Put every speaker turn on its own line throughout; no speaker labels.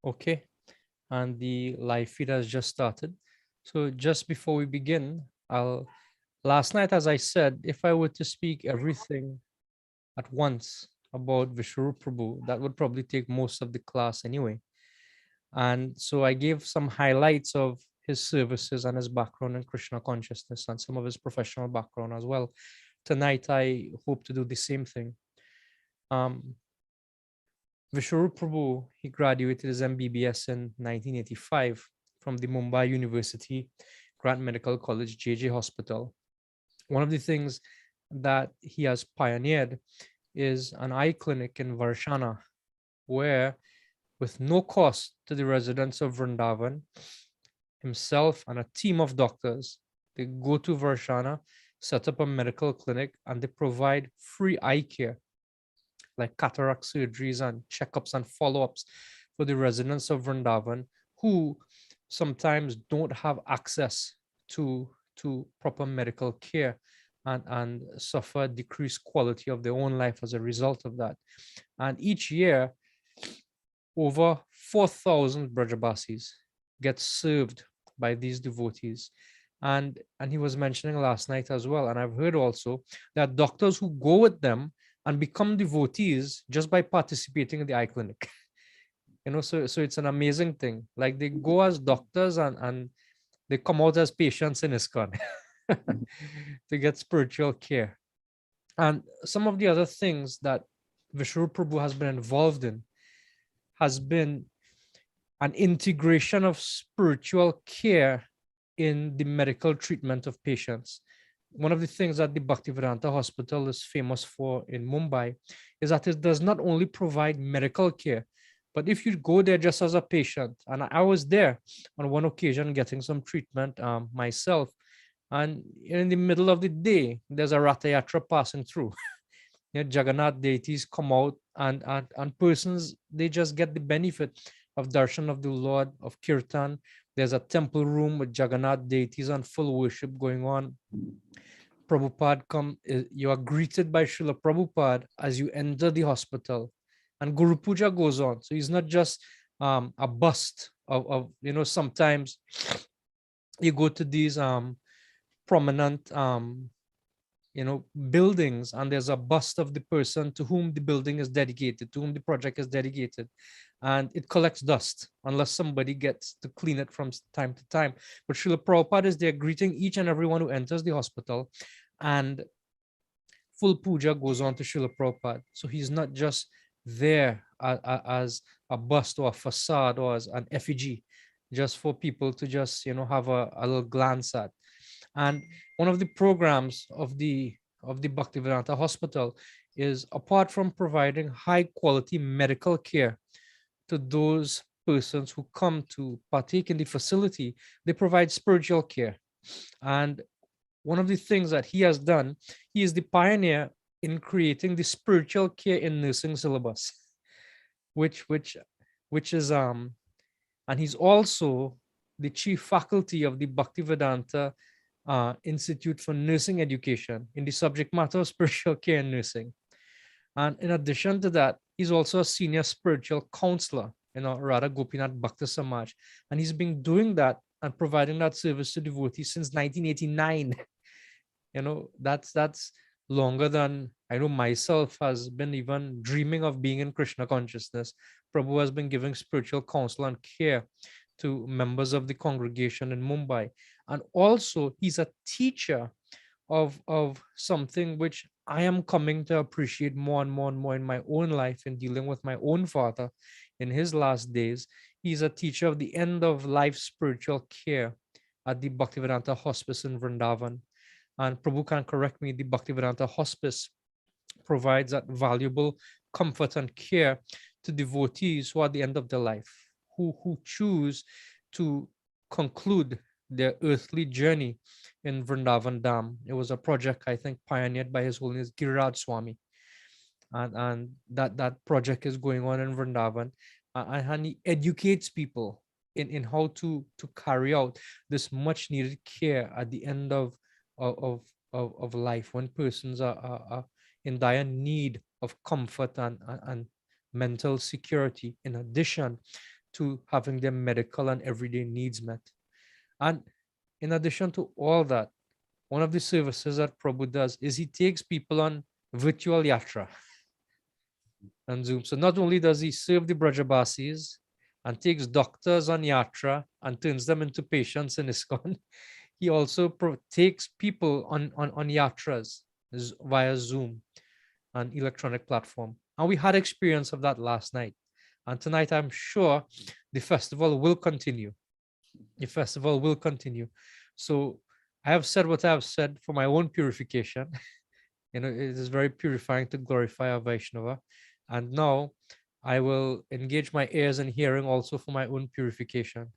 Okay, and the live feed has just started. So just before we begin, last night, as I said, if I were to speak everything at once about Visvarupa, that would probably take most of the class anyway. And so I gave some highlights of his services and his background in Krishna consciousness and some of his professional background as well. Tonight, I hope to do the same thing. Um, Visvarupa, he graduated his MBBS in 1985 from the Mumbai University Grant Medical College, JJ Hospital. One of the things that he has pioneered is an eye clinic in Varshana, where, with no cost to the residents of Vrindavan, himself and a team of doctors, they go to Varshana, set up a medical clinic, and they provide free eye care like cataract surgeries and checkups and follow-ups for the residents of Vrindavan who sometimes don't have access to proper medical care and suffer decreased quality of their own life as a result of that. And each year, over 4,000 Brajabasis get served by these devotees. And he was mentioning last night as well, and I've heard also that doctors who go with them and become devotees just by participating in the eye clinic. So it's an amazing thing. Like they go as doctors and they come out as patients in ISKCON to get spiritual care. And some of the other things that Vishnu Prabhu has been involved in has been an integration of spiritual care in the medical treatment of patients. One of the things that the Bhaktivedanta Hospital is famous for in Mumbai is that it does not only provide medical care, but if you go there just as a patient, and I was there on one occasion getting some treatment myself, and in the middle of the day, there's a Ratha Yatra passing through. Jagannath deities come out, and persons, they just get the benefit of darshan of the Lord, of kirtan. There's a temple room with Jagannath deities and full worship going on. Prabhupada you are greeted by Srila Prabhupada as you enter the hospital, and Guru Puja goes on. So he's not just a bust of sometimes you go to these prominent buildings, and there's a bust of the person to whom the building is dedicated, to whom the project is dedicated, and it collects dust unless somebody gets to clean it from time to time. But Srila Prabhupada is there greeting each and everyone who enters the hospital, and full puja goes on to Srila Prabhupada. So he's not just there as a bust or a facade or as an effigy, just for people to just have a little glance at. And one of the programs of the Bhaktivedanta Hospital is, apart from providing high quality medical care to those persons who come to partake in the facility, they provide spiritual care. And one of the things that he has done, he is the pioneer in creating the spiritual care in nursing syllabus, which is and he's also the chief faculty of the Bhaktivedanta Institute for Nursing Education in the subject matter of spiritual care and nursing. And in addition to that, he's also a senior spiritual counselor in Radha Gopinath Bhakta Samaj. And he's been doing that and providing that service to devotees since 1989. That's longer than I know myself has been even dreaming of being in Krishna consciousness. Prabhu has been giving spiritual counsel and care to members of the congregation in Mumbai. And also, he's a teacher of something which I am coming to appreciate more and more and more in my own life in dealing with my own father in his last days. He's a teacher of the end of life spiritual care at the Bhaktivedanta Hospice in Vrindavan. And Prabhu can correct me, the Bhaktivedanta Hospice provides that valuable comfort and care to devotees who are at the end of their life, who choose to conclude their earthly journey in Vrindavan Dham. It was a project, I think, pioneered by His Holiness Giriraj Swami. And that project is going on in Vrindavan. And he educates people in how to carry out this much needed care at the end of life, when persons are in dire need of comfort and mental security. In addition, to having their medical and everyday needs met. And in addition to all that, one of the services that Prabhu does is he takes people on virtual yatra on Zoom. So not only does he serve the Brajabasis and takes doctors on yatra and turns them into patients in ISKCON, he also takes people on yatras via Zoom, an electronic platform. And we had experience of that last night. And tonight, I'm sure the festival will continue. The festival will continue. So I have said what I have said for my own purification. It is very purifying to glorify our Vaishnava. And now I will engage my ears and hearing also for my own purification.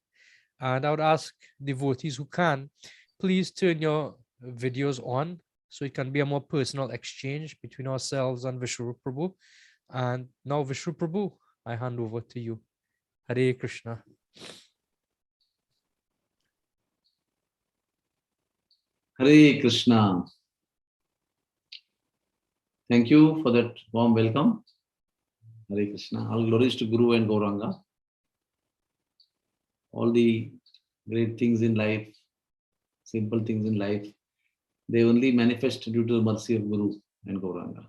And I would ask devotees who can, please turn your videos on so it can be a more personal exchange between ourselves and Visvarupa Prabhu. And now, Visvarupa Prabhu, I hand over to you. Hare Krishna.
Hare Krishna. Thank you for that warm welcome. Hare Krishna. All glories to Guru and Gauranga. All the great things in life, simple things in life, they only manifest due to the mercy of Guru and Gauranga.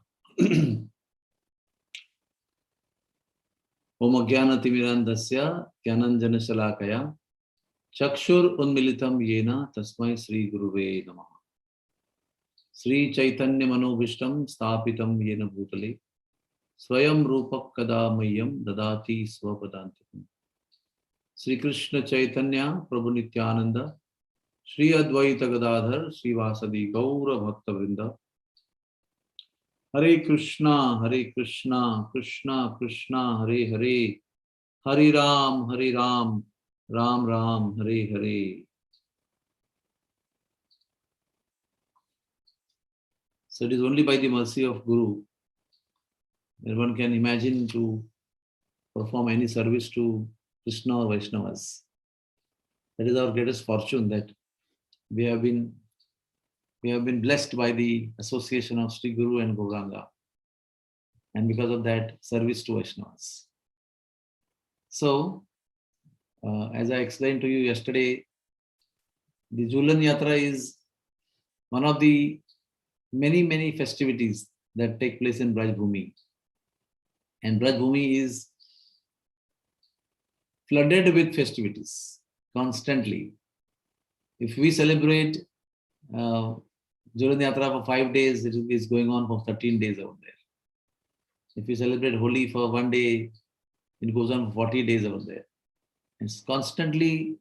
Om Ajnana Timirandasya Jnananjana Shalakaya Chakshur Unmilitam Yena Tasmai Sri Guruve Namaha. Sri Chaitanya Manobhishtam Sthapitam Yena Bhutale Swayam Rupak Kada Mayam Dadati Swapadantikam. Sri Krishna Chaitanya Prabhu Nityananda Sri Advaita Gadadhar Sri Vasadi Gaura Bhakta Vrinda. Hare Krishna, Krishna Krishna, Hare Hare, Hare Ram, Ram Ram, Hare Hare. So it is only by the mercy of Guru that one can imagine to perform any service to Krishna or Vaishnavas. That is our greatest fortune, that we have been blessed by the association of Sri Guru and Gauranga, and because of that, service to Vaishnavas. So, as I explained to you yesterday, the Jhulan Yatra is one of the many festivities that take place in Braj Bhumi. And Braj Bhumi is flooded with festivities constantly. If we celebrate Jhulan Yatra for 5 days, it is going on for 13 days out there. If we celebrate Holi for 1 day, it goes on for 40 days out there. And constantly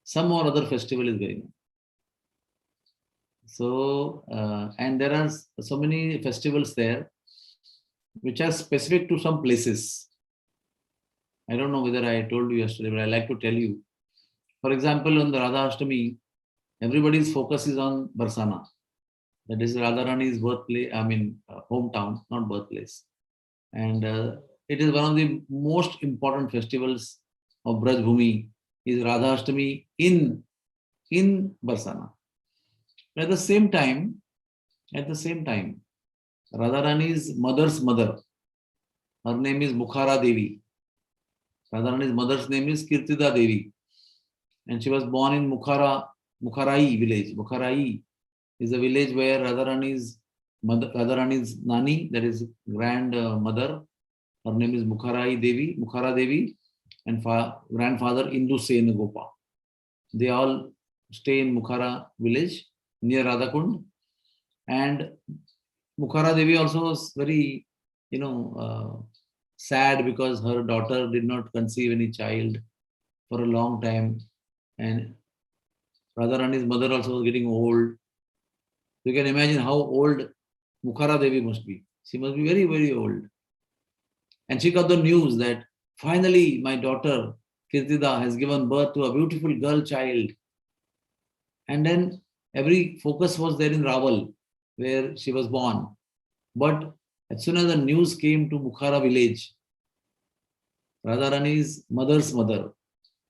some or other festival is going on. So, and there are so many festivals there which are specific to some places. I don't know whether I told you yesterday, but I like to tell you. For example, on the Radha Ashtami, everybody's focus is on Barsana. That is Radharani's birthplace, hometown, not birthplace. And it is one of the most important festivals of Braj Bhumi, is Radha Ashtami in Barsana. At the same time, Radharani's mother's mother, her name is Mukhara Devi. Radharani's mother's name is Kirtida Devi. And she was born in Mukharai village. Mukharai is a village where Radharani's Nani, that is grandmother, her name is Mukhara Devi, and grandfather Indu Sen Gopa. They all stay in Mukhara village near Radhakund. And Mukhara Devi also was very, sad because her daughter did not conceive any child for a long time. And Radharani's mother also was getting old. You can imagine how old Mukhara Devi must be. She must be very, very old. And she got the news that finally my daughter Kirtida has given birth to a beautiful girl child. And then every focus was there in Raval, where she was born. But as soon as the news came to Mukhara village, Radharani's mother's mother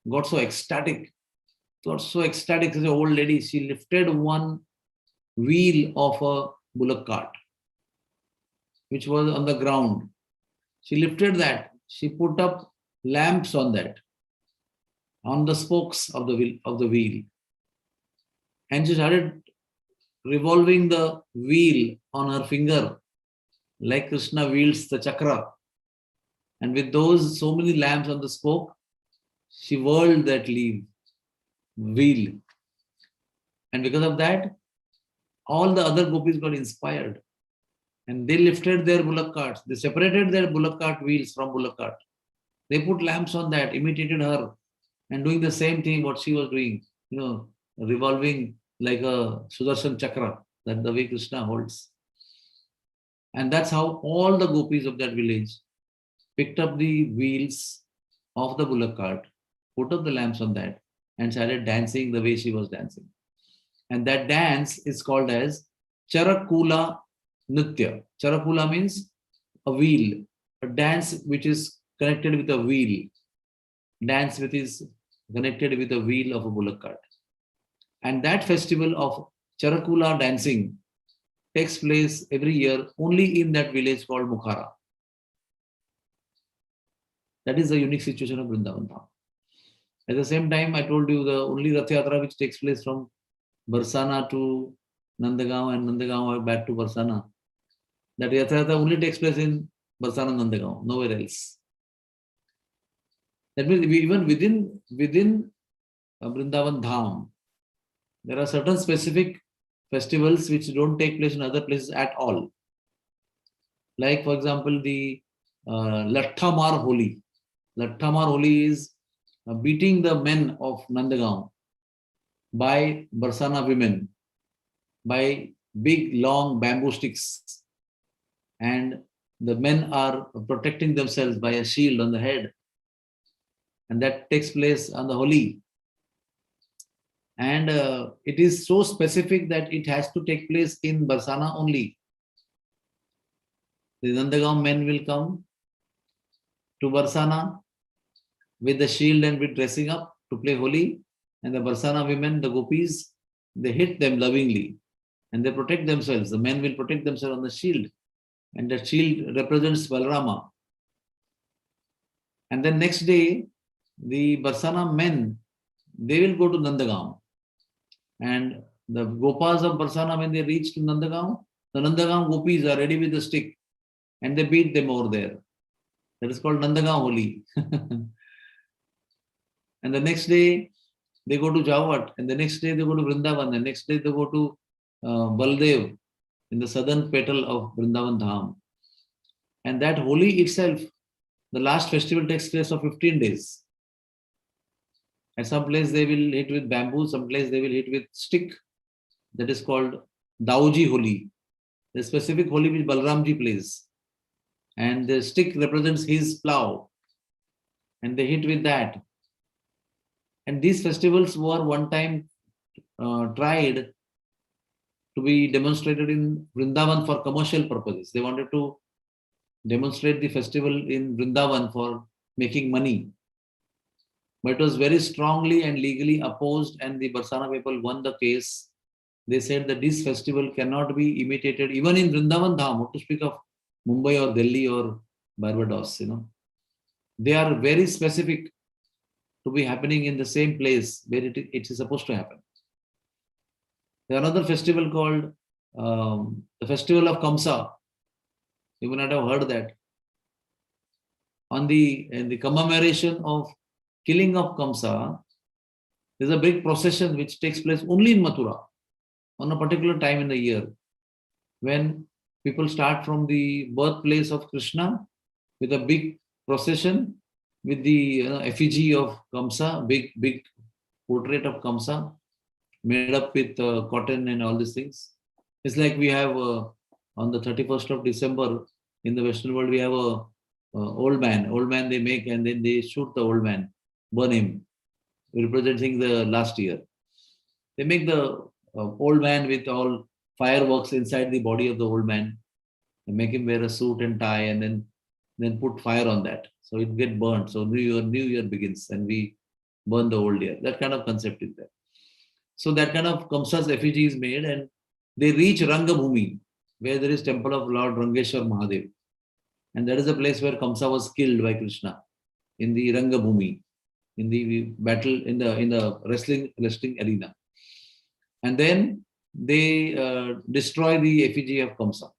got so ecstatic. Such an old lady. She lifted one wheel of a bullock cart, which was on the ground. She lifted that. She put up lamps on that. on the spokes of the wheel. And she started revolving the wheel on her finger, like Krishna wields the chakra. And with those so many lamps on the spoke, she whirled that wheel. And because of that, all the other gopis got inspired. And they lifted their bullock carts. They separated their bullock cart wheels from bullock cart. They put lamps on that, imitated her, and doing the same thing what she was doing, revolving like a Sudarshan chakra, that the way Krishna holds. And that's how all the gopis of that village picked up the wheels of the bullock cart, put up the lamps on that, and started dancing the way she was dancing. And that dance is called as Charakula Nritya. Charakula means a wheel, a dance which is connected with a wheel, dance which is connected with a wheel of a bullock cart. And that festival of Charakula dancing takes place every year only in that village called Mukhara. That is the unique situation of Vrindavan Dham. At the same time, I told you the only Rath Yatra which takes place from Barsana to Nandagaon and Nandagaon back to Barsana. That Rath Yatra only takes place in Barsana, Nandagaon, nowhere else. That means even within Vrindavan Dham, there are certain specific festivals which don't take place in other places at all. Like, for example, the Lathamar Holi. Lathamar Holi is beating the men of Nandagaon by Barsana women, by big long bamboo sticks. And the men are protecting themselves by a shield on the head. And that takes place on the Holi. And it is so specific that it has to take place in Barsana only. The Nandagaon men will come to Barsana with the shield and with dressing up to play Holi. And the Barsana women, the gopis, they hit them lovingly and they protect themselves. The men will protect themselves on the shield. And that shield represents Balarama. And then next day, the Barsana men, they will go to Nandagaon. And the Gopas of Barsana, when they reach to Nandagaon, the Nandagaon gopis are ready with the stick and they beat them over there. That is called Nandagaon Holi. And the next day, they go to Jawat, and the next day they go to Vrindavan, and the next day they go to Baldev in the southern petal of Vrindavan Dham. And that Holi itself, the last festival takes place for 15 days. At some place they will hit with bamboo, some place they will hit with stick. That is called Dauji Holi. The specific Holi which Balramji plays. And the stick represents his plow. And they hit with that. And these festivals were one time tried to be demonstrated in Vrindavan for commercial purposes. They wanted to demonstrate the festival in Vrindavan for making money. But it was very strongly and legally opposed, and the Barsana people won the case. They said that this festival cannot be imitated even in Vrindavan Dham, what to speak of Mumbai or Delhi or Barbados. They are very specific to be happening in the same place where it is supposed to happen. There's another festival called the Festival of Kamsa. You may not have heard that. In the commemoration of killing of Kamsa, there's a big procession which takes place only in Mathura on a particular time in the year, when people start from the birthplace of Krishna with a big procession with the effigy of Kamsa, big portrait of Kamsa made up with cotton and all these things. It's like we have on the 31st of December in the Western world, we have a old man they make, and then they shoot the old man, burn him, representing the last year. They make the old man with all fireworks inside the body of the old man, and make him wear a suit and tie, and then put fire on that. So it get burnt. So new year begins, and we burn the old year. That kind of concept is there. So that kind of Kamsa's effigy is made, and they reach Rangabhumi, where there is temple of Lord Rangeshwar Mahadev. And that is the place where Kamsa was killed by Krishna, in the Rangabhumi. in the battle in the wrestling arena, and then they destroy the effigy of Kamsa.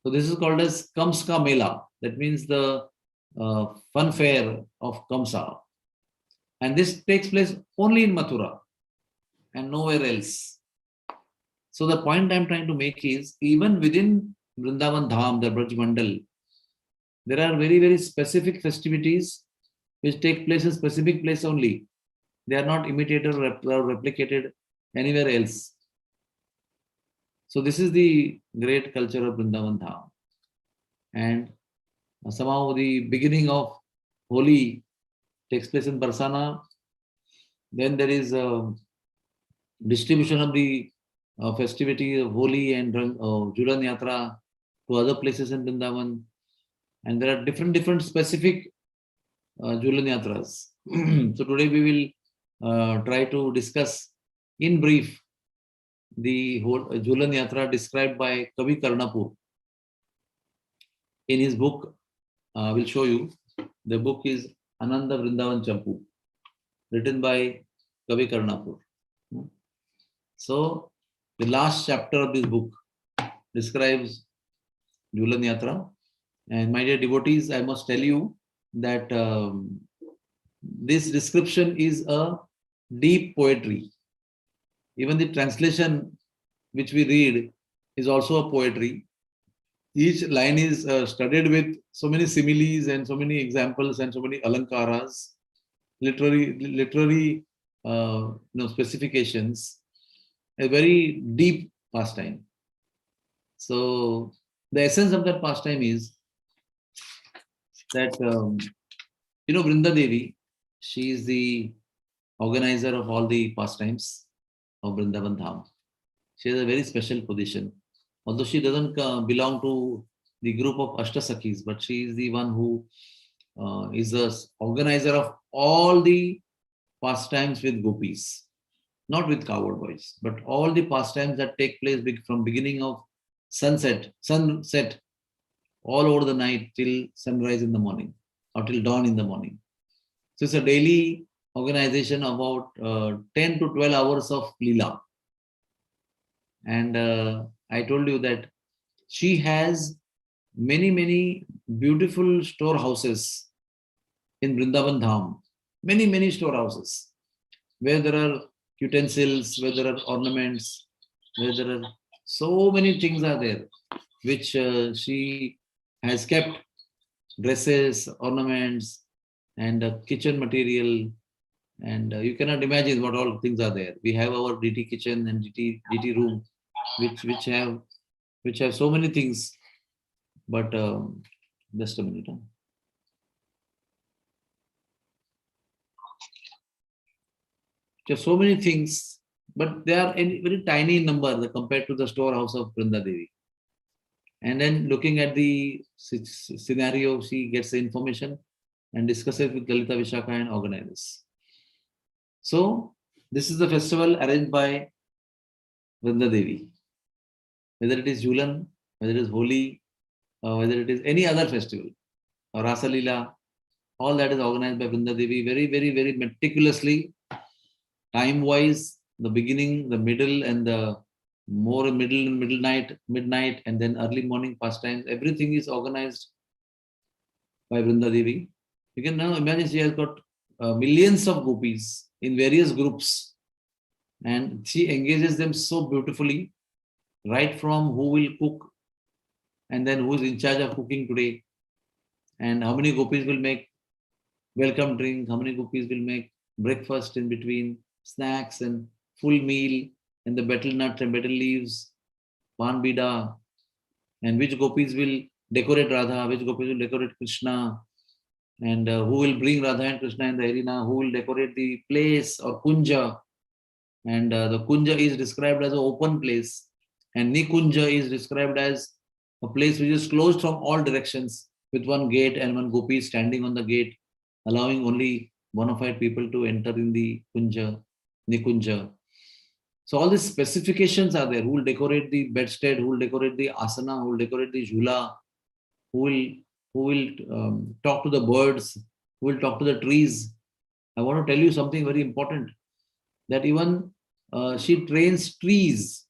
So this is called as Kamska Mela. That means the fun fair of Kamsa, and this takes place only in Mathura and nowhere else. So the point I'm trying to make is, even within Vrindavan Dham, the Braj Mandal, there are very, very specific festivities which take place in specific place only. They are not imitated or replicated anywhere else. So this is the great culture of Vrindavan Dham. And somehow the beginning of Holi takes place in Barsana. Then there is distribution of the festivity of Holi and Jhulan Yatra to other places in Vrindavan. And there are different specific Jhulan Yatras. So today we will try to discuss in brief the whole Jhulan Yatra described by Kavi Karnapur in his book. I will show you. The book is Ananda Vrindavan Champu, written by Kavi Karnapur. So the last chapter of this book describes Jhulan Yatra. And my dear devotees, I must tell you that this description is a deep poetry. Even the translation which we read is also a poetry. Each line is studied with so many similes and so many examples and so many alankaras, literary specifications. A very deep pastime. So the essence of that pastime is that Vrinda Devi, she is the organizer of all the pastimes of Vrindavan Dham. She has a very special position. Although she doesn't belong to the group of Ashtasakis, but she is the one who is the organizer of all the pastimes with gopis. Not with coward boys, but all the pastimes that take place from beginning of sunset all over the night till sunrise in the morning or till dawn in the morning. So it's a daily organization about 10 to 12 hours of Leela. And I told you that she has many beautiful storehouses in Vrindavan Dham. Many storehouses where there are utensils, where there are ornaments, where there are so many things are there, which she has kept, dresses, ornaments, and kitchen material. And you cannot imagine what all things are there. We have our DT kitchen and DT room, which have so many things. But just a minute. There are so many things, but they are in very tiny number compared to the storehouse of Vrinda Devi. And then looking at the scenario, she gets the information and discusses with Lalita Vishaka and organizes. So this is the festival arranged by Vrinda Devi. Whether it is Jhulan, whether it is Holi, whether it is any other festival, or Rasa Leela, all that is organized by Vrinda Devi very meticulously, time-wise, the beginning, the middle, and the more midnight, and then early morning pastimes. Everything is organized by Vrinda Devi. You can now imagine she has got millions of gopis in various groups, and she engages them so beautifully, right from who will cook, and then who is in charge of cooking today, and how many gopis will make welcome drink, how many gopis will make breakfast in between, snacks and full meal, and the betel nuts and betel leaves, pan bida, and which gopis will decorate Radha, which gopis will decorate Krishna, and who will bring Radha and Krishna in the arena, who will decorate the place or kunja. And the kunja is described as an open place, and nikunja is described as a place which is closed from all directions with one gate and one gopi standing on the gate, allowing only bona fide people to enter in the kunja, nikunja. So all these specifications are there. Who will decorate the bedstead? Who will decorate the asana? Who will decorate the jhula? Who will talk to the birds? Who will talk to the trees? I want to tell you something very important, that even she trains trees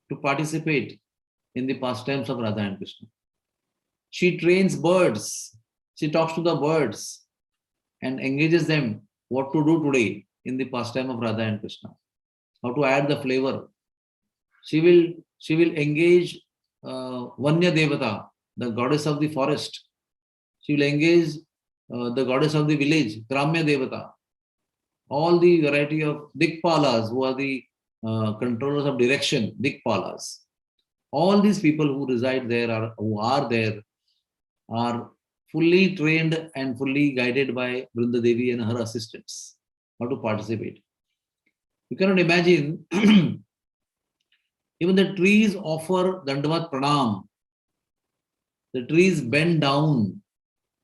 to participate in the pastimes of Radha and Krishna. She trains birds. She talks to the birds and engages them what to do today in the pastime of Radha and Krishna, how to add the flavor. She will engage Vanya Devata, the goddess of the forest. She will engage the goddess of the village, Gramya Devata. All the variety of Dikpalas, who are the controllers of direction, Dikpalas. All these people who reside there who are there are fully trained and fully guided by Vrinda Devi and her assistants how to participate. You cannot imagine, even the trees offer Dandavat Pranam. The trees bend down,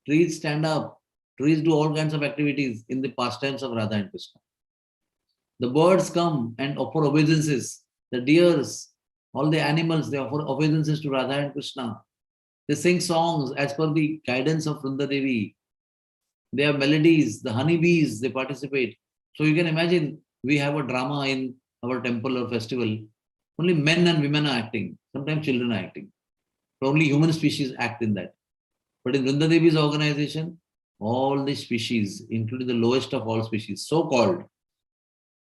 trees stand up, trees do all kinds of activities in the pastimes of Radha and Krishna. The birds come and offer obeisances. The deers, all the animals, they offer obeisances to Radha and Krishna. They sing songs as per the guidance of Vrinda Devi. They have melodies, the honeybees, they participate. So you can imagine, we have a drama in our temple or festival. Only men and women are acting. Sometimes children are acting. But only human species act in that. But in Vrinda Devi's organization, all the species, including the lowest of all species, so-called,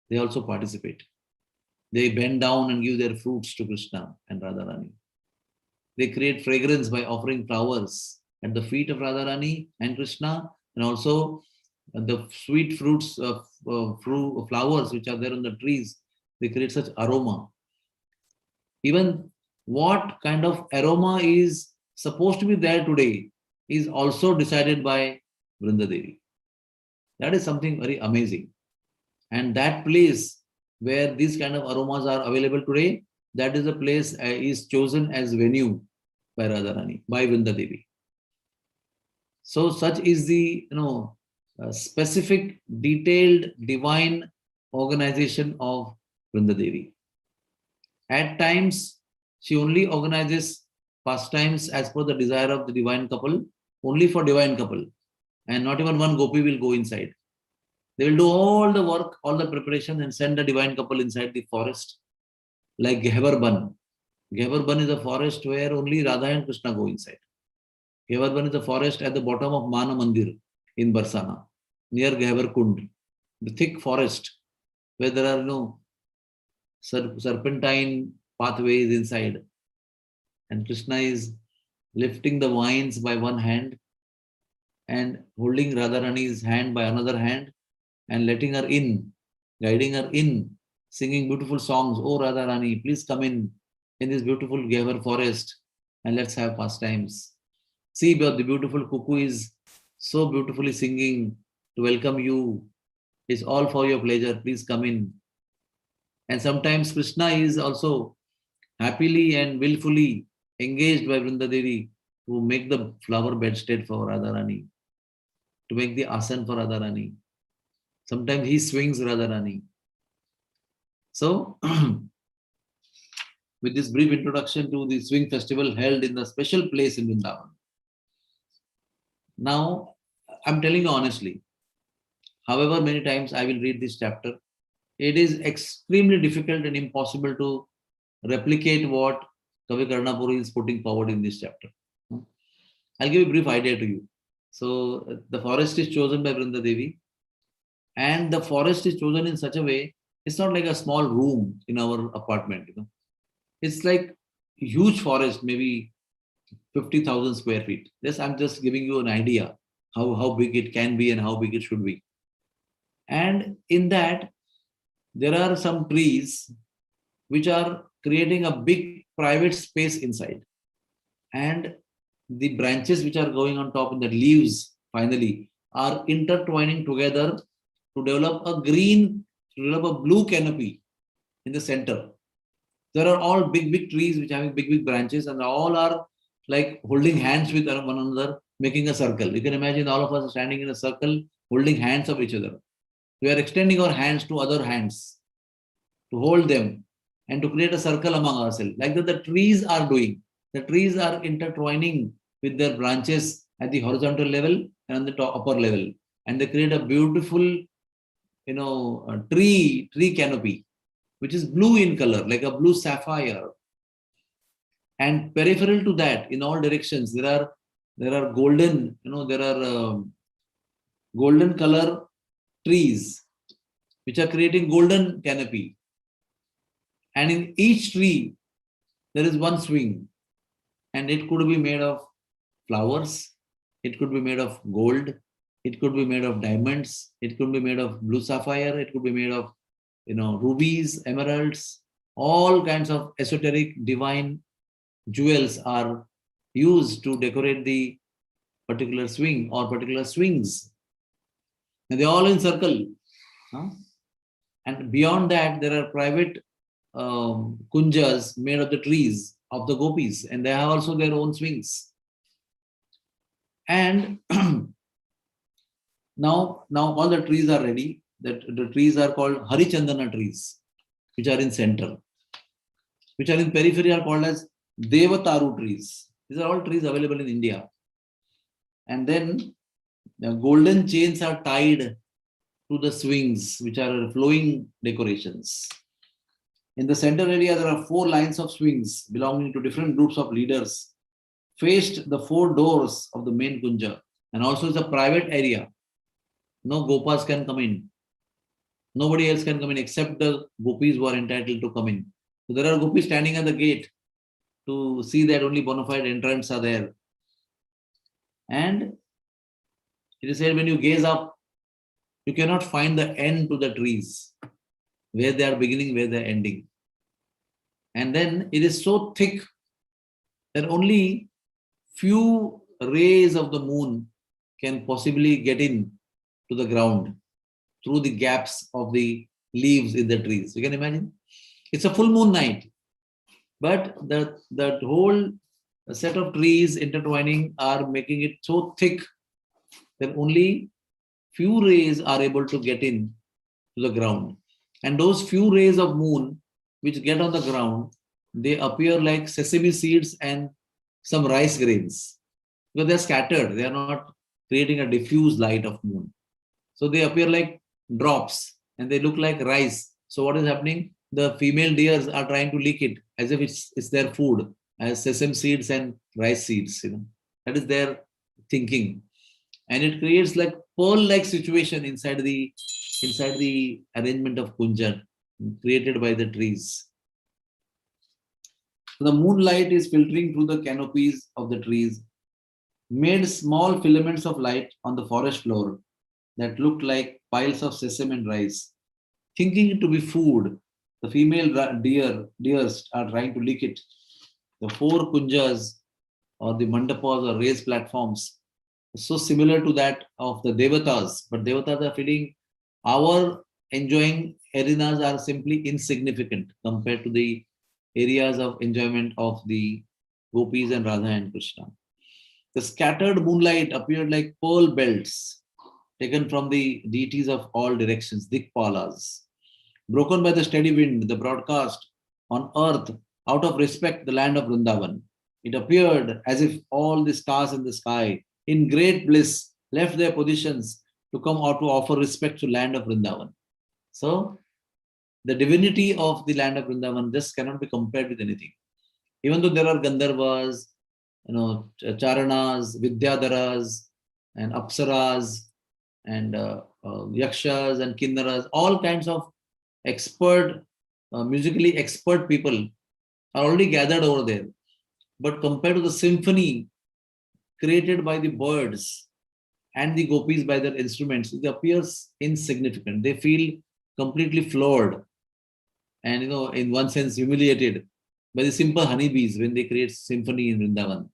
they also participate. They bend down and give their fruits to Krishna and Radharani. They create fragrance by offering flowers at the feet of Radharani and Krishna, and also the sweet fruits of flowers which are there on the trees. They create such aroma. Even what kind of aroma is supposed to be there today is also decided by Vrinda Devi. That is something very amazing. And that place where these kind of aromas are available today, that is a place is chosen as venue by Radharani, by Vrinda Devi. So such is the specific, detailed, divine organization of Vrinda Devi. At times, she only organizes pastimes as per the desire of the divine couple, only for divine couple, and not even one gopi will go inside. They will do all the work, all the preparation, and send the divine couple inside the forest, like Gehavarban. Gehavarban is a forest where only Radha and Krishna go inside. Gehavarban is a forest at the bottom of Mana Mandir in Barsana, near Gehavarkund, the thick forest where there are no serpentine pathways inside. And Krishna is lifting the vines by one hand and holding Radharani's hand by another hand and letting her in, guiding her in, singing beautiful songs. Oh Radharani, please come in this beautiful Gehavar forest and let's have pastimes. See, the beautiful cuckoo is so beautifully singing to welcome you. It's all for your pleasure. Please come in. And sometimes Krishna is also happily and willfully engaged by Vrinda Devi to make the flower bedstead for Radharani, to make the asan for Radharani. Sometimes he swings Radharani. So, with this brief introduction to the swing festival held in the special place in Vrindavan. Now, I'm telling you honestly, however many times I will read this chapter, it is extremely difficult and impossible to replicate what Kavi Karnapuri is putting forward in this chapter. I'll give a brief idea to you. So, the forest is chosen by Vrinda Devi, and the forest is chosen in such a way, it's not like a small room in our apartment, It's like a huge forest, maybe 50,000 square feet. This I'm just giving you an idea how big it can be and how big it should be. And in that, there are some trees which are creating a big private space inside. And the branches which are going on top and the leaves finally are intertwining together to develop a blue canopy in the center. There are all big trees which have big branches, and all are like holding hands with one another, making a circle. You can imagine all of us standing in a circle, holding hands of each other. We are extending our hands to other hands to hold them and to create a circle among ourselves. Like that the trees are doing. The trees are intertwining with their branches at the horizontal level and on the upper level. And they create a beautiful tree canopy, which is blue in color, like a blue sapphire. And peripheral to that, in all directions, there are golden, there are golden color trees which are creating golden canopy. And in each tree, there is one swing, and it could be made of flowers, it could be made of gold, it could be made of diamonds, it could be made of blue sapphire, it could be made of rubies, emeralds, all kinds of esoteric divine jewels are used to decorate the particular swing or particular swings. And they're all in circle. Huh? And beyond that, there are private kunjas made of the trees of the gopis, and they have also their own swings. And now all the trees are ready. The trees are called Harichandana trees, which are in center. Which are in periphery are called as Devataru trees. These are all trees available in India. And then the golden chains are tied to the swings, which are flowing decorations. In the center area, there are 4 lines of swings belonging to different groups of leaders, faced the 4 doors of the main kunja. And also it's a private area. No gopas can come in. Nobody else can come in except the gopis who are entitled to come in. So there are gopis standing at the gate to see that only bona fide entrants are there. And it is said when you gaze up, you cannot find the end to the trees, where they are beginning, where they are ending. And then it is so thick that only few rays of the moon can possibly get in to the ground through the gaps of the leaves in the trees. You can imagine? It's a full moon night. But that whole set of trees intertwining are making it so thick that only few rays are able to get in to the ground. And those few rays of moon which get on the ground, they appear like sesame seeds and some rice grains. Because they're scattered, they are not creating a diffuse light of moon. So they appear like drops and they look like rice. So what is happening? The female deers are trying to lick it as if it's their food, as sesame seeds and rice seeds. That is their thinking. And it creates like pearl-like situation inside the arrangement of kunja created by the trees. So the moonlight is filtering through the canopies of the trees, made small filaments of light on the forest floor that looked like piles of sesame and rice. Thinking it to be food, the female deers are trying to lick it. The 4 kunjas or the mandapas or raised platforms are so similar to that of the devatas, but devatas are feeling our enjoying arenas are simply insignificant compared to the areas of enjoyment of the gopis and Radha and Krishna. The scattered moonlight appeared like pearl belts taken from the deities of all directions, Dikpalas. Broken by the steady wind, the broadcast on earth, out of respect, the land of Vrindavan. It appeared as if all the stars in the sky, in great bliss, left their positions to come out to offer respect to land of Vrindavan. So, the divinity of the land of Vrindavan just cannot be compared with anything. Even though there are Gandharvas, Charanas, Vidyadharas, and Apsaras, and Yakshas and Kinnaras, all kinds of musically expert people are already gathered over there. But compared to the symphony created by the birds and the gopis by their instruments, it appears insignificant. They feel completely floored and, in one sense, humiliated by the simple honeybees when they create symphony in Vrindavan.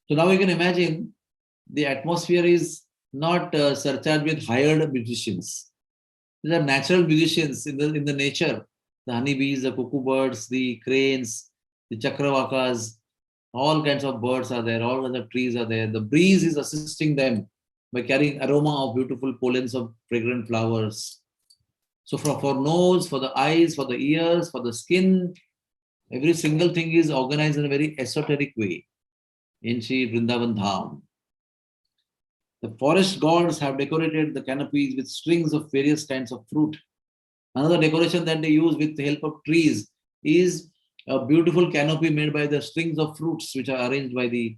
So now you can imagine the atmosphere is not surcharged with hired musicians. These are natural musicians in the nature. The honeybees, the cuckoo birds, the cranes, the chakravakas, all kinds of birds are there, all kinds of trees are there. The breeze is assisting them by carrying aroma of beautiful pollens of fragrant flowers. So for nose, for the eyes, for the ears, for the skin, every single thing is organized in a very esoteric way in Sri Vrindavan Dham. The forest gods have decorated the canopies with strings of various kinds of fruit. Another decoration that they use with the help of trees is a beautiful canopy made by the strings of fruits which are arranged by the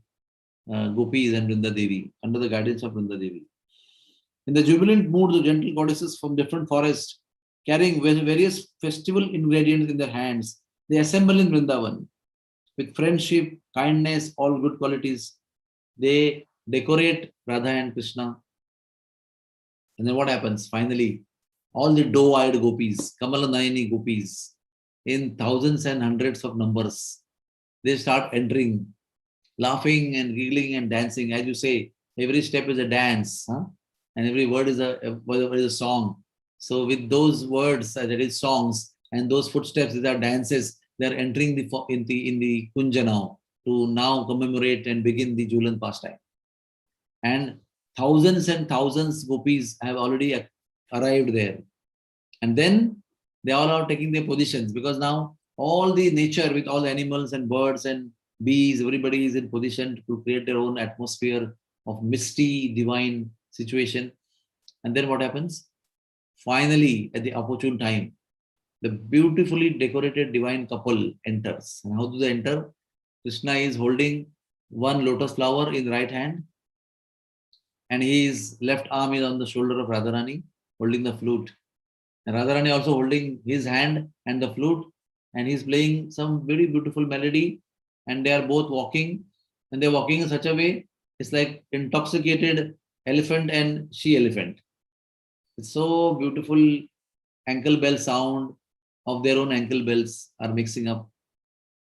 gopis and Vrinda Devi under the guidance of Vrinda Devi. In the jubilant mood, the gentle goddesses from different forests, carrying various festival ingredients in their hands, they assemble in Vrindavan with friendship, kindness, all good qualities. They decorate Radha and Krishna. And then what happens? Finally, all the doe-eyed gopis, Kamalanayani gopis, in thousands and hundreds of numbers, they start entering, laughing and giggling and dancing. As you say, every step is a dance, huh? And every word is a song. So with those words, that is songs, and those footsteps, these are dances. They are entering in the Kunja now to commemorate and begin the Jhulan pastime. And thousands gopis have already arrived there. And then they all are taking their positions, because now all the nature with all the animals and birds and bees, everybody is in position to create their own atmosphere of misty, divine situation. And then what happens? Finally, at the opportune time, the beautifully decorated divine couple enters. And how do they enter? Krishna is holding one lotus flower in the right hand, and his left arm is on the shoulder of Radharani, holding the flute. And Radharani also holding his hand and the flute, and he's playing some very beautiful melody, and they are both walking, and they're walking in such a way, it's like intoxicated elephant and she-elephant. It's so beautiful. Ankle bell sound of their own ankle bells are mixing up.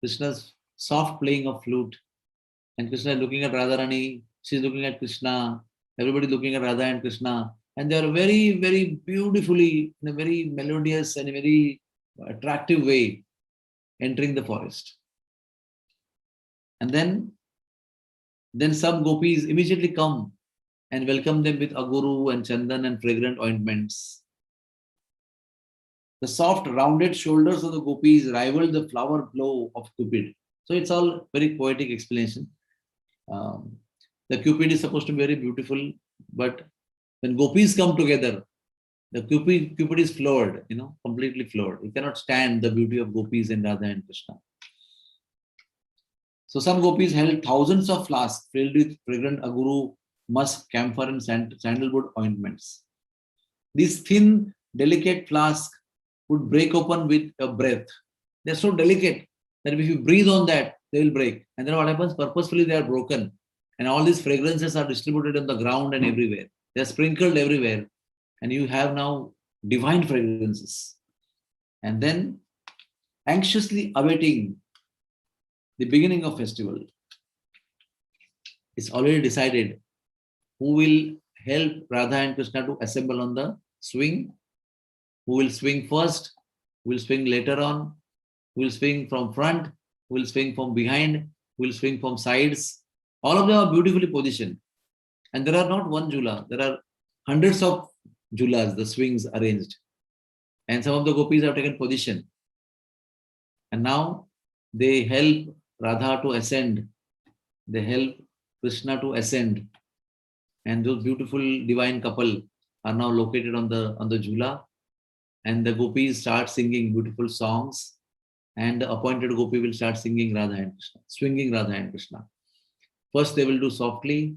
Krishna's soft playing of flute, and Krishna is looking at Radharani, she's looking at Krishna, everybody looking at Radha and Krishna, and they are very, very beautifully, in a very melodious and a very attractive way, entering the forest. And then some gopis immediately come and welcome them with aguru and chandan and fragrant ointments. The soft, rounded shoulders of the gopis rival the flower glow of Cupid. So it's all very poetic explanation. The Cupid is supposed to be very beautiful, but when gopis come together, the Cupid is floored, completely floored. He cannot stand the beauty of gopis and Radha and Krishna. So some gopis held thousands of flasks filled with fragrant aguru, musk, camphor, and sandalwood ointments. These thin, delicate flasks would break open with a breath. They're so delicate that if you breathe on that, they will break. And then what happens? Purposefully, they are broken. And all these fragrances are distributed on the ground and everywhere. They're sprinkled everywhere. And you have now divine fragrances. And then anxiously awaiting the beginning of festival, it's already decided who will help Radha and Krishna to assemble on the swing, who will swing first, who will swing later on, who will swing from front, who will swing from behind, who will swing from sides. All of them are beautifully positioned. And there are not one jhula, there are hundreds of jhulas, the swings arranged. And some of the gopis have taken position. And now they help Radha to ascend. They help Krishna to ascend. And those beautiful divine couple are now located on the jhula. And the gopis start singing beautiful songs. And the appointed gopi will start singing Radha and Krishna, swinging Radha and Krishna. First they will do softly,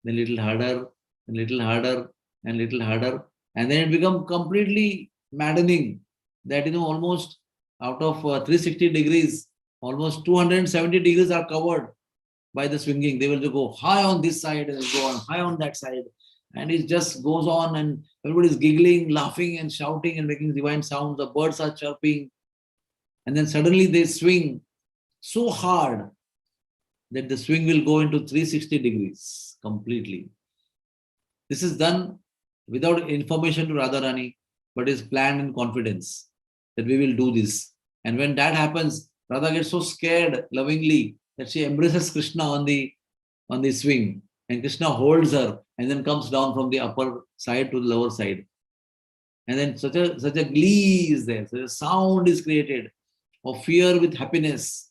then little harder, and little harder, and little harder. And then it becomes completely maddening that, almost out of 360 degrees, almost 270 degrees are covered by the swinging. They will go high on this side and go on high on that side. And it just goes on, and everybody is giggling, laughing and shouting and making divine sounds. The birds are chirping. And then suddenly they swing so hard that the swing will go into 360 degrees completely. This is done without information to Radharani, but is planned in confidence that we will do this. And when that happens, Radha gets so scared lovingly that she embraces Krishna on the swing, and Krishna holds her and then comes down from the upper side to the lower side. And then such a glee is there, such a sound is created of fear with happiness.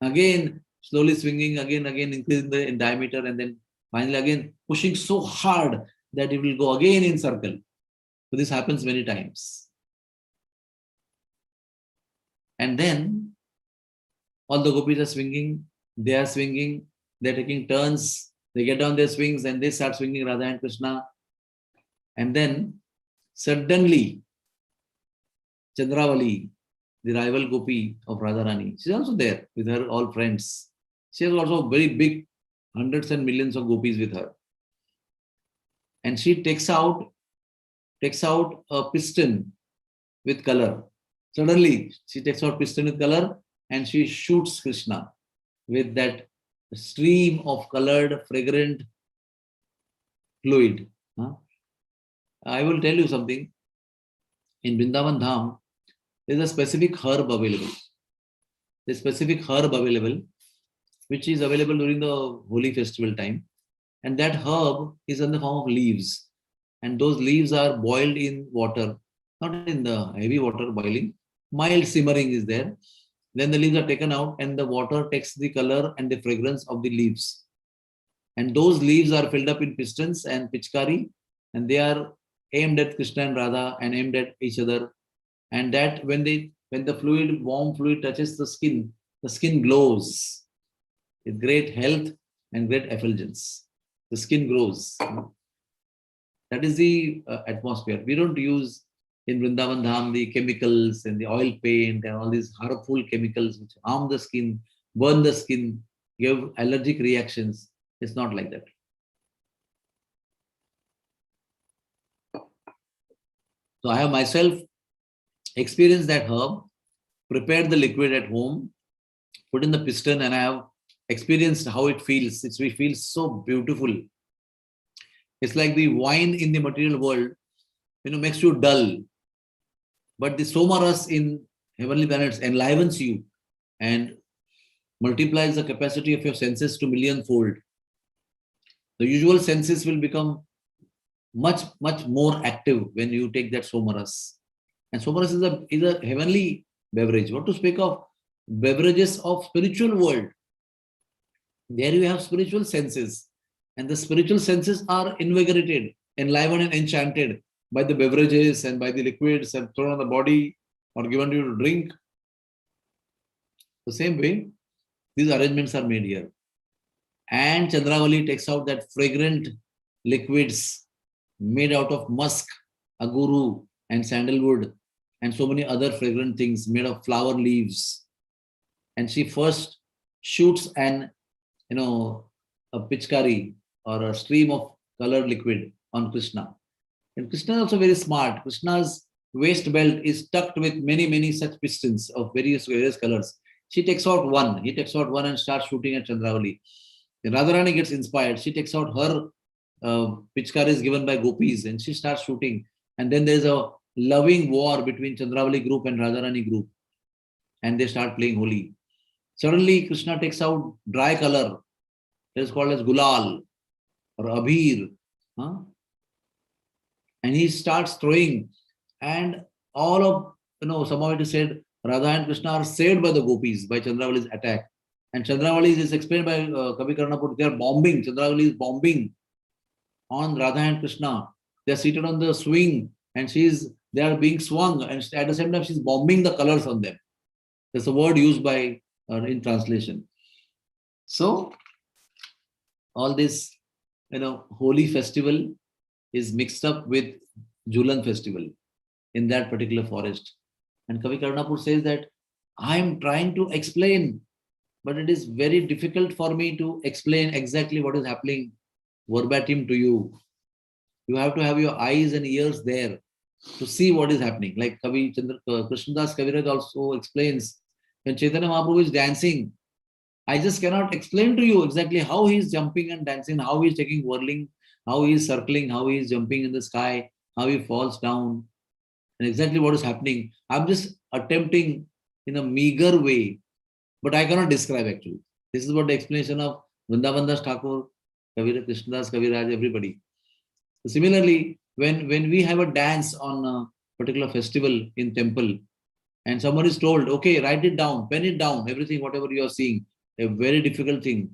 Again, slowly swinging, again increasing in diameter, and then Finally, again, pushing so hard that it will go again in circle. So this happens many times. And then all the gopis are swinging, they're taking turns, they get down their swings and they start swinging Radha and Krishna. And then suddenly, Chandravali, the rival gopi of Radharani, she's also there with her all friends. She has also very big, hundreds and millions of gopis with her. And she takes out a piston with color. Suddenly, she takes out piston with color and she shoots Krishna with that stream of colored, fragrant fluid. I will tell you something. In Vrindavan Dham, there is a specific herb available. There's a specific herb available, which is available during the Holi festival time. And that herb is in the form of leaves. And those leaves are boiled in water, not in the heavy water boiling. Mild simmering is there. Then the leaves are taken out and the water takes the color and the fragrance of the leaves. And those leaves are filled up in pistons and pichkari, and they are aimed at Krishna and Radha and aimed at each other. And that when the warm fluid touches the skin glows with great health and great effulgence. The skin grows. That is the atmosphere. We don't use in Vrindavan Dham the chemicals and the oil paint and all these harmful chemicals which harm the skin, burn the skin, give allergic reactions. It's not like that. So I have myself experienced that herb, prepared the liquid at home, put in the piston, and I have experienced how it feels. It feels so beautiful. It's like the wine in the material world, makes you dull. But the somaras in heavenly planets enlivens you and multiplies the capacity of your senses to millionfold. The usual senses will become much, much more active when you take that somaras. And somaras is a heavenly beverage. What to speak of beverages of spiritual world? There you have spiritual senses. And the spiritual senses are invigorated, enlivened and enchanted by the beverages and by the liquids and thrown on the body or given you to drink. The same way, these arrangements are made here. And Chandravali takes out that fragrant liquids made out of musk, aguru, and sandalwood, and so many other fragrant things made of flower leaves. And she first shoots a pichkari or a stream of colored liquid on Krishna. And Krishna is also very smart. Krishna's waist belt is tucked with many, many such pistons of various colors. She takes out one. He takes out one and starts shooting at Chandravali. Radharani gets inspired. She takes out her pichkaris given by gopis and she starts shooting. And then there's a loving war between Chandravali group and Radharani group. And they start playing Holi. Suddenly, Krishna takes out dry color. It is called as gulal or abhir. And he starts throwing. And all of, somehow it is said, Radha and Krishna are saved by the gopis, by Chandravali's attack. And Chandravali is explained by Kavi Karnapur, they are bombing. Chandravali is bombing on Radha and Krishna. They are seated on the swing and they are being swung. And at the same time, she's bombing the colors on them. That's a word used by in translation. So, all this, Holi festival is mixed up with Jhulan festival in that particular forest. And Kavi Karnapur says that I am trying to explain, but it is very difficult for me to explain exactly what is happening verbatim to you. You have to have your eyes and ears there to see what is happening. Like Krishnadas Kaviraj also explains, when Chaitanya Mahaprabhu is dancing, I just cannot explain to you exactly how he is jumping and dancing, how he is taking whirling, how he is circling, how he is jumping in the sky, how he falls down, and exactly what is happening. I'm just attempting in a meager way, but I cannot describe actually. This is what the explanation of Vrindavan Das Thakur, Krishnadas Kaviraj, everybody. So similarly, when we have a dance on a particular festival in temple, and someone is told, okay, write it down, pen it down, everything, whatever you are seeing, a very difficult thing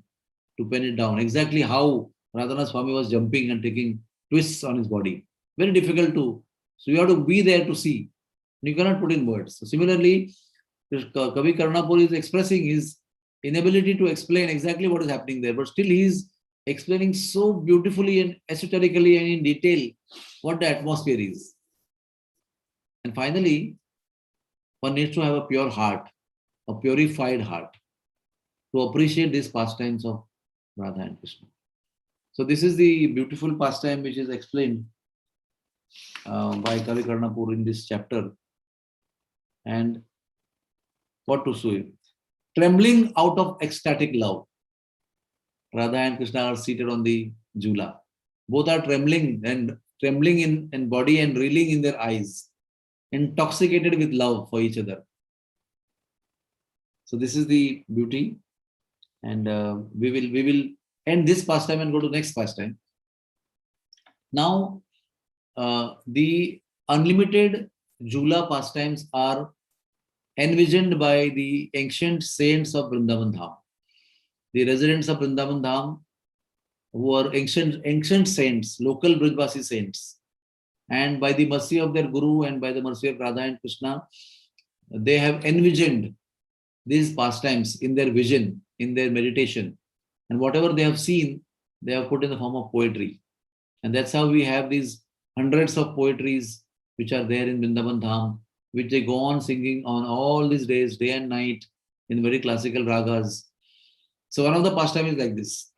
to pen it down. Exactly how Radhanath Swami was jumping and taking twists on his body. Very difficult to. So you have to be there to see. You cannot put in words. So similarly, Kavi Karnapur is expressing his inability to explain exactly what is happening there, but still he is explaining so beautifully and esoterically and in detail what the atmosphere is. And finally, one needs to have a pure heart, a purified heart, to appreciate these pastimes of Radha and Krishna. So this is the beautiful pastime which is explained by Kavi Karnapur in this chapter. And what to say? Trembling out of ecstatic love, Radha and Krishna are seated on the Jhula. Both are trembling in body and reeling in their eyes, intoxicated with love for each other. So this is the beauty, and we will end this pastime and go to next pastime. Now, the unlimited Jhula pastimes are envisioned by the ancient saints of Vrindavan Dham. The residents of Vrindavan Dham, who are ancient saints, local Brijvasi saints, and by the mercy of their Guru and by the mercy of Radha and Krishna, they have envisioned these pastimes in their vision, in their meditation. And whatever they have seen, they have put in the form of poetry. And that's how we have these hundreds of poetries which are there in Vrindavan Dham, which they go on singing on all these days, day and night, in very classical ragas. So one of the pastimes is like this.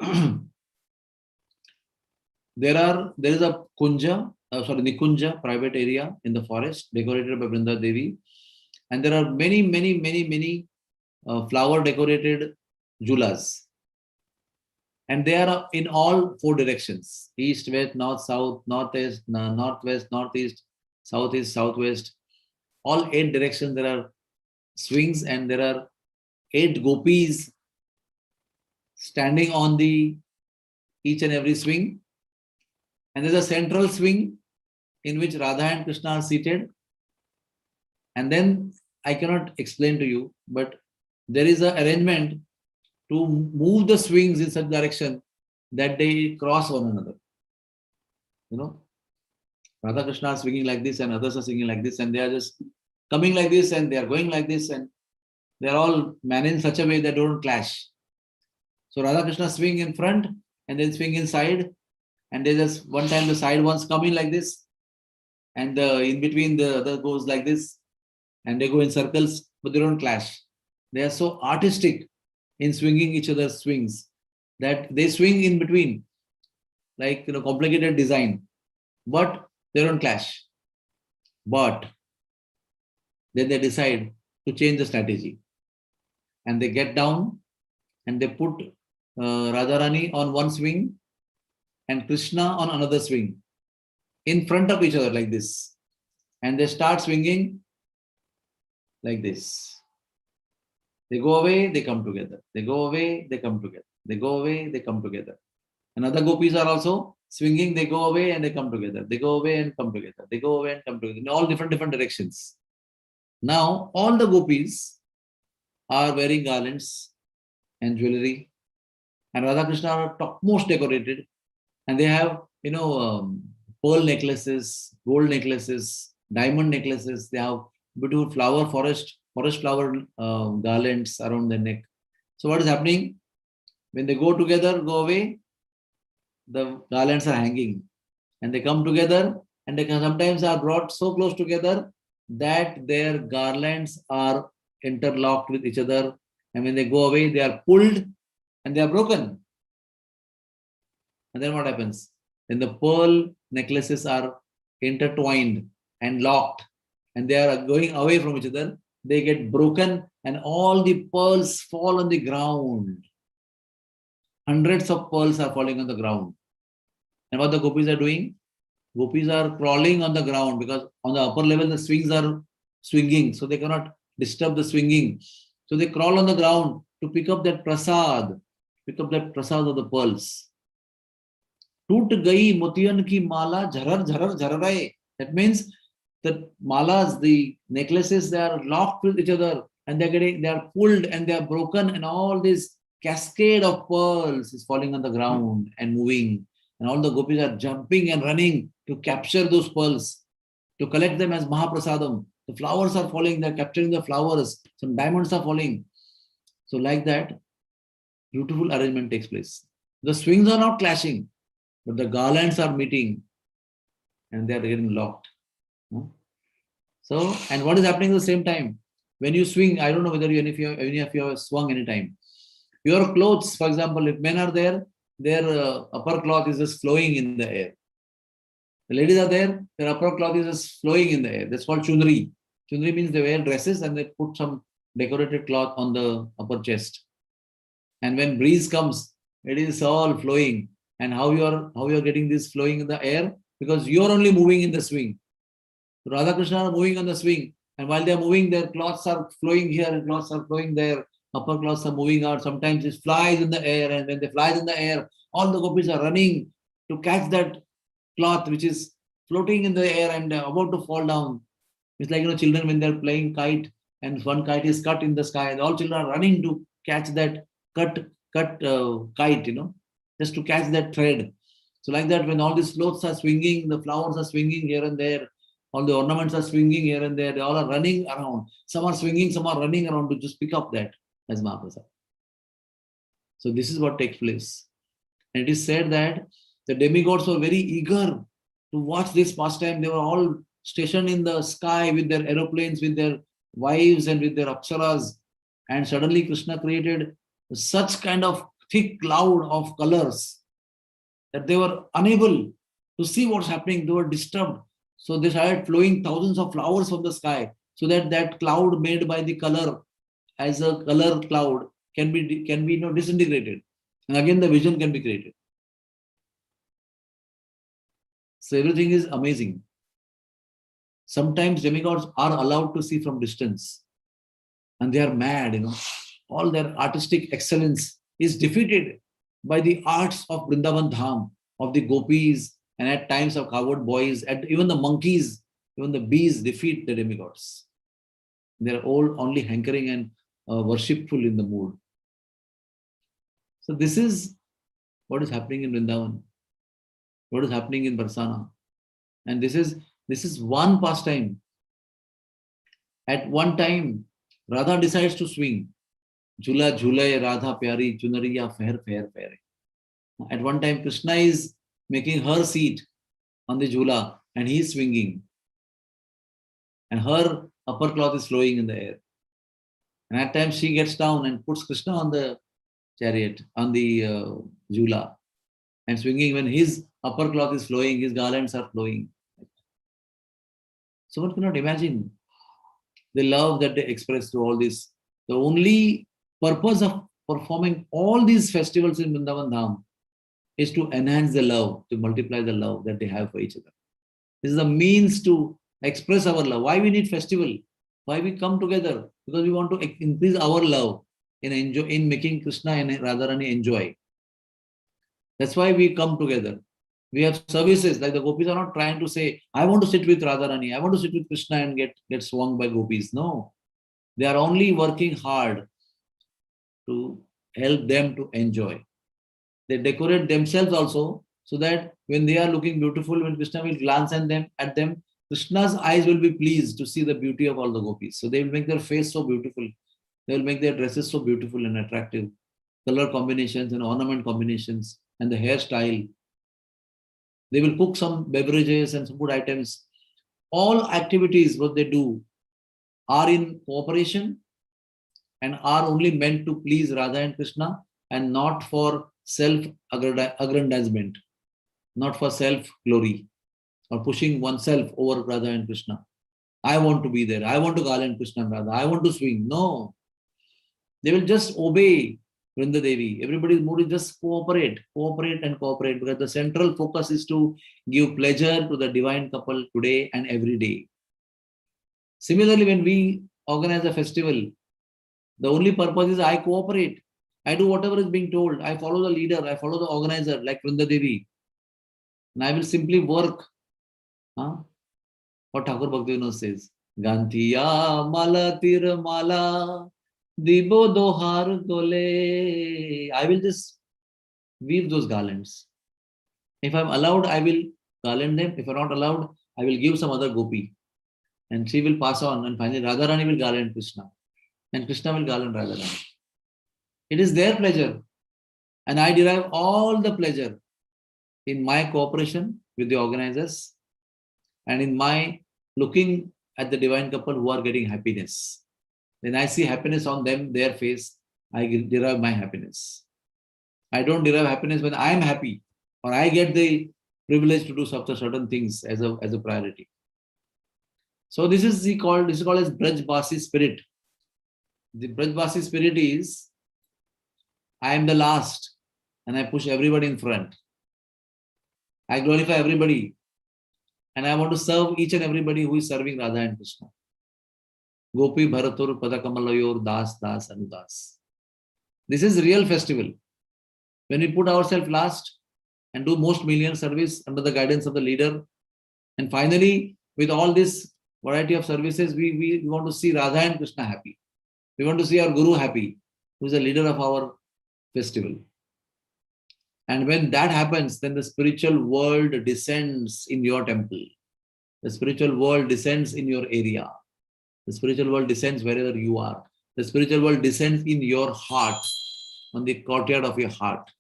There is a Nikunja private area in the forest decorated by Vrinda Devi. And there are many flower decorated Jhulas. And they are in all four directions: east, west, north, south, northeast, northwest, northeast, southeast, southwest. All 8 directions there are swings, and there are 8 gopis standing on the each and every swing. And there's a central swing in which Radha and Krishna are seated. And then I cannot explain to you, but there is an arrangement to move the swings in such direction that they cross one another. You know, Radha Krishna are swinging like this and others are swinging like this, and they are just coming like this and they are going like this, and they are all managed in such a way that they don't clash. So Radha Krishna swing in front and then swing inside, and they just one time the side ones come in like this, and in between the other goes like this, and they go in circles, but they don't clash. They are so artistic in swinging each other's swings that they swing in between, like complicated design, but they don't clash. But then they decide to change the strategy, and they get down and they put Radharani on one swing and Krishna on another swing in front of each other like this, and they start swinging like this. They go away, they come together. They go away, they come together. They go away, they come together. And other gopis are also swinging. They go away and they come together. They go away and come together. They go away and come together in all different directions. Now, all the gopis are wearing garlands and jewelry, and Radha Krishna are topmost decorated, and they have pearl necklaces, gold necklaces, diamond necklaces. They have beautiful forest flower garlands around their neck. So what is happening? When they go together, go away, the garlands are hanging, and they come together, and they sometimes are brought so close together that their garlands are interlocked with each other, and when they go away, they are pulled and they are broken. And then what happens? Then the pearl necklaces are intertwined and locked, and they are going away from each other. They get broken, and all the pearls fall on the ground. Hundreds of pearls are falling on the ground. And what the gopis are doing? Gopis are crawling on the ground, because on the upper level the swings are swinging, so they cannot disturb the swinging. So they crawl on the ground to pick up that prasad of the pearls. Toot gayi motiyan ki mala jharar jharar jhararai. That means the malas, the necklaces, they are locked with each other, and they are pulled and they are broken, and all these cascade of pearls is falling on the ground and moving. And all the gopis are jumping and running to capture those pearls, to collect them as Mahaprasadam. The flowers are falling, they're capturing the flowers. Some diamonds are falling. So like that, beautiful arrangement takes place. The swings are not clashing, but the garlands are meeting and they are getting locked. So, and what is happening at the same time? When you swing, I don't know whether any of you have swung any time. Your clothes, for example, if men are there, their upper cloth is just flowing in the air. The ladies are there, their upper cloth is just flowing in the air. That's called chundri. Chundri means they wear dresses and they put some decorated cloth on the upper chest. And when breeze comes, it is all flowing. And how you're getting this flowing in the air? Because you're only moving in the swing. Radha Krishna are moving on the swing, and while they are moving, their cloths are flowing here and cloths are flowing there. Upper cloths are moving out. Sometimes it flies in the air, and when they flies in the air, all the gopis are running to catch that cloth which is floating in the air and about to fall down. It's like children when they're playing kite and one kite is cut in the sky, and all children are running to catch that cut kite, just to catch that thread. So like that, when all these clothes are swinging, the flowers are swinging here and there, all the ornaments are swinging here and there, they all are running around. Some are swinging, some are running around to just pick up that as Mahaprasad. So this is what takes place. And it is said that the demigods were very eager to watch this pastime. They were all stationed in the sky with their aeroplanes, with their wives and with their apsaras. And suddenly Krishna created such kind of thick cloud of colors that they were unable to see what's happening. They were disturbed. So they started flowing thousands of flowers from the sky, so that that cloud made by the color as a color cloud can be disintegrated. And again the vision can be created. So everything is amazing. Sometimes demigods are allowed to see from distance. And they are mad, All their artistic excellence is defeated by the arts of Vrindavan Dham, of the gopis, and at times of coward boys, and even the monkeys, even the bees defeat the demigods. They are all only hankering and worshipful in the mood. So this is what is happening in Vrindavan, what is happening in Barsana. And this is one pastime. At one time, Radha decides to swing. Jhula jhulay Radha pyari chunariya fair fair fair. At one time, Krishna is making her seat on the jhula and he is swinging. And her upper cloth is flowing in the air. And at times she gets down and puts Krishna on the chariot, on the jhula, and swinging. When his upper cloth is flowing, his garlands are flowing. So one cannot imagine the love that they express through all this. The only purpose of performing all these festivals in Vrindavan Dham is to enhance the love, to multiply the love that they have for each other. This is the means to express our love. Why we need festival? Why we come together? Because we want to increase our love in making Krishna and Radharani enjoy. That's why we come together. We have services, like the gopis are not trying to say, I want to sit with Radharani, I want to sit with Krishna and get swung by gopis. No. They are only working hard to help them to enjoy. They decorate themselves also, so that when they are looking beautiful, when Krishna will glance at them, Krishna's eyes will be pleased to see the beauty of all the gopis. So they will make their face so beautiful. They will make their dresses so beautiful and attractive. Color combinations and ornament combinations and the hairstyle. They will cook some beverages and some food items. All activities what they do are in cooperation and are only meant to please Radha and Krishna, and not for self-aggrandizement, not for self-glory or pushing oneself over Radha and Krishna. I want to be there. I want to garland Krishna and Radha. I want to swing. No. They will just obey Vrinda Devi. Everybody's mood is just cooperate, because the central focus is to give pleasure to the divine couple today and every day. Similarly, when we organize a festival, the only purpose is I cooperate. I do whatever is being told. I follow the leader. I follow the organizer, like Vrinda Devi. And I will simply work. What Thakur Bhaktivinoda says. Gantiya mala tir mala Dibo dohar dole. I will just weave those garlands. If I'm allowed, I will garland them. If I'm not allowed, I will give some other gopi. And she will pass on. And finally, Radharani will garland Krishna. And Krishna will garland Radharani. It is their pleasure. And I derive all the pleasure in my cooperation with the organizers and in my looking at the divine couple who are getting happiness. When I see happiness on them, their face, I derive my happiness. I don't derive happiness when I am happy or I get the privilege to do certain things as a priority. So this is called as Brajbasi spirit. The Brajbasi spirit is I am the last and I push everybody in front. I glorify everybody and I want to serve each and everybody who is serving Radha and Krishna. Gopi Bharatur Padakamallayor Das Das Anudas. This is real festival. When we put ourselves last and do most million service under the guidance of the leader, and finally, with all this variety of services, we want to see Radha and Krishna happy. We want to see our Guru happy, who is the leader of our festival. And when that happens, then the spiritual world descends in your temple. The spiritual world descends in your area. The spiritual world descends wherever you are. The spiritual world descends in your heart, on the courtyard of your heart.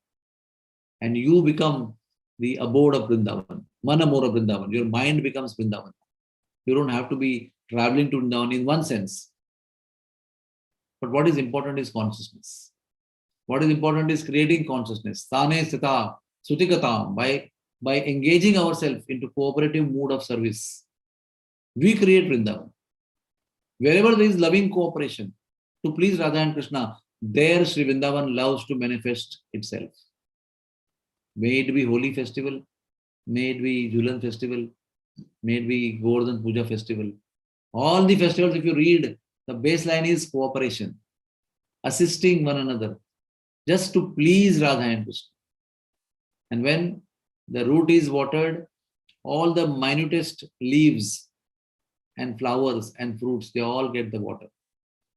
And you become the abode of Vrindavan, Manamora Vrindavan. Your mind becomes Vrindavan. You don't have to be traveling to Vrindavan in one sense. But what is important is consciousness. What is important is creating consciousness. Thane Sita Sutikatam. By engaging ourselves into cooperative mood of service, we create Vrindavan. Wherever there is loving cooperation to please Radha and Krishna, there Sri Vrindavan loves to manifest itself. May it be Holi festival, may it be Jhulan festival, may it be Govardhan Puja festival. All the festivals, if you read, the baseline is cooperation, assisting one another, just to please Radha and Krishna. And when the root is watered, all the minutest leaves and flowers and fruits, they all get the water.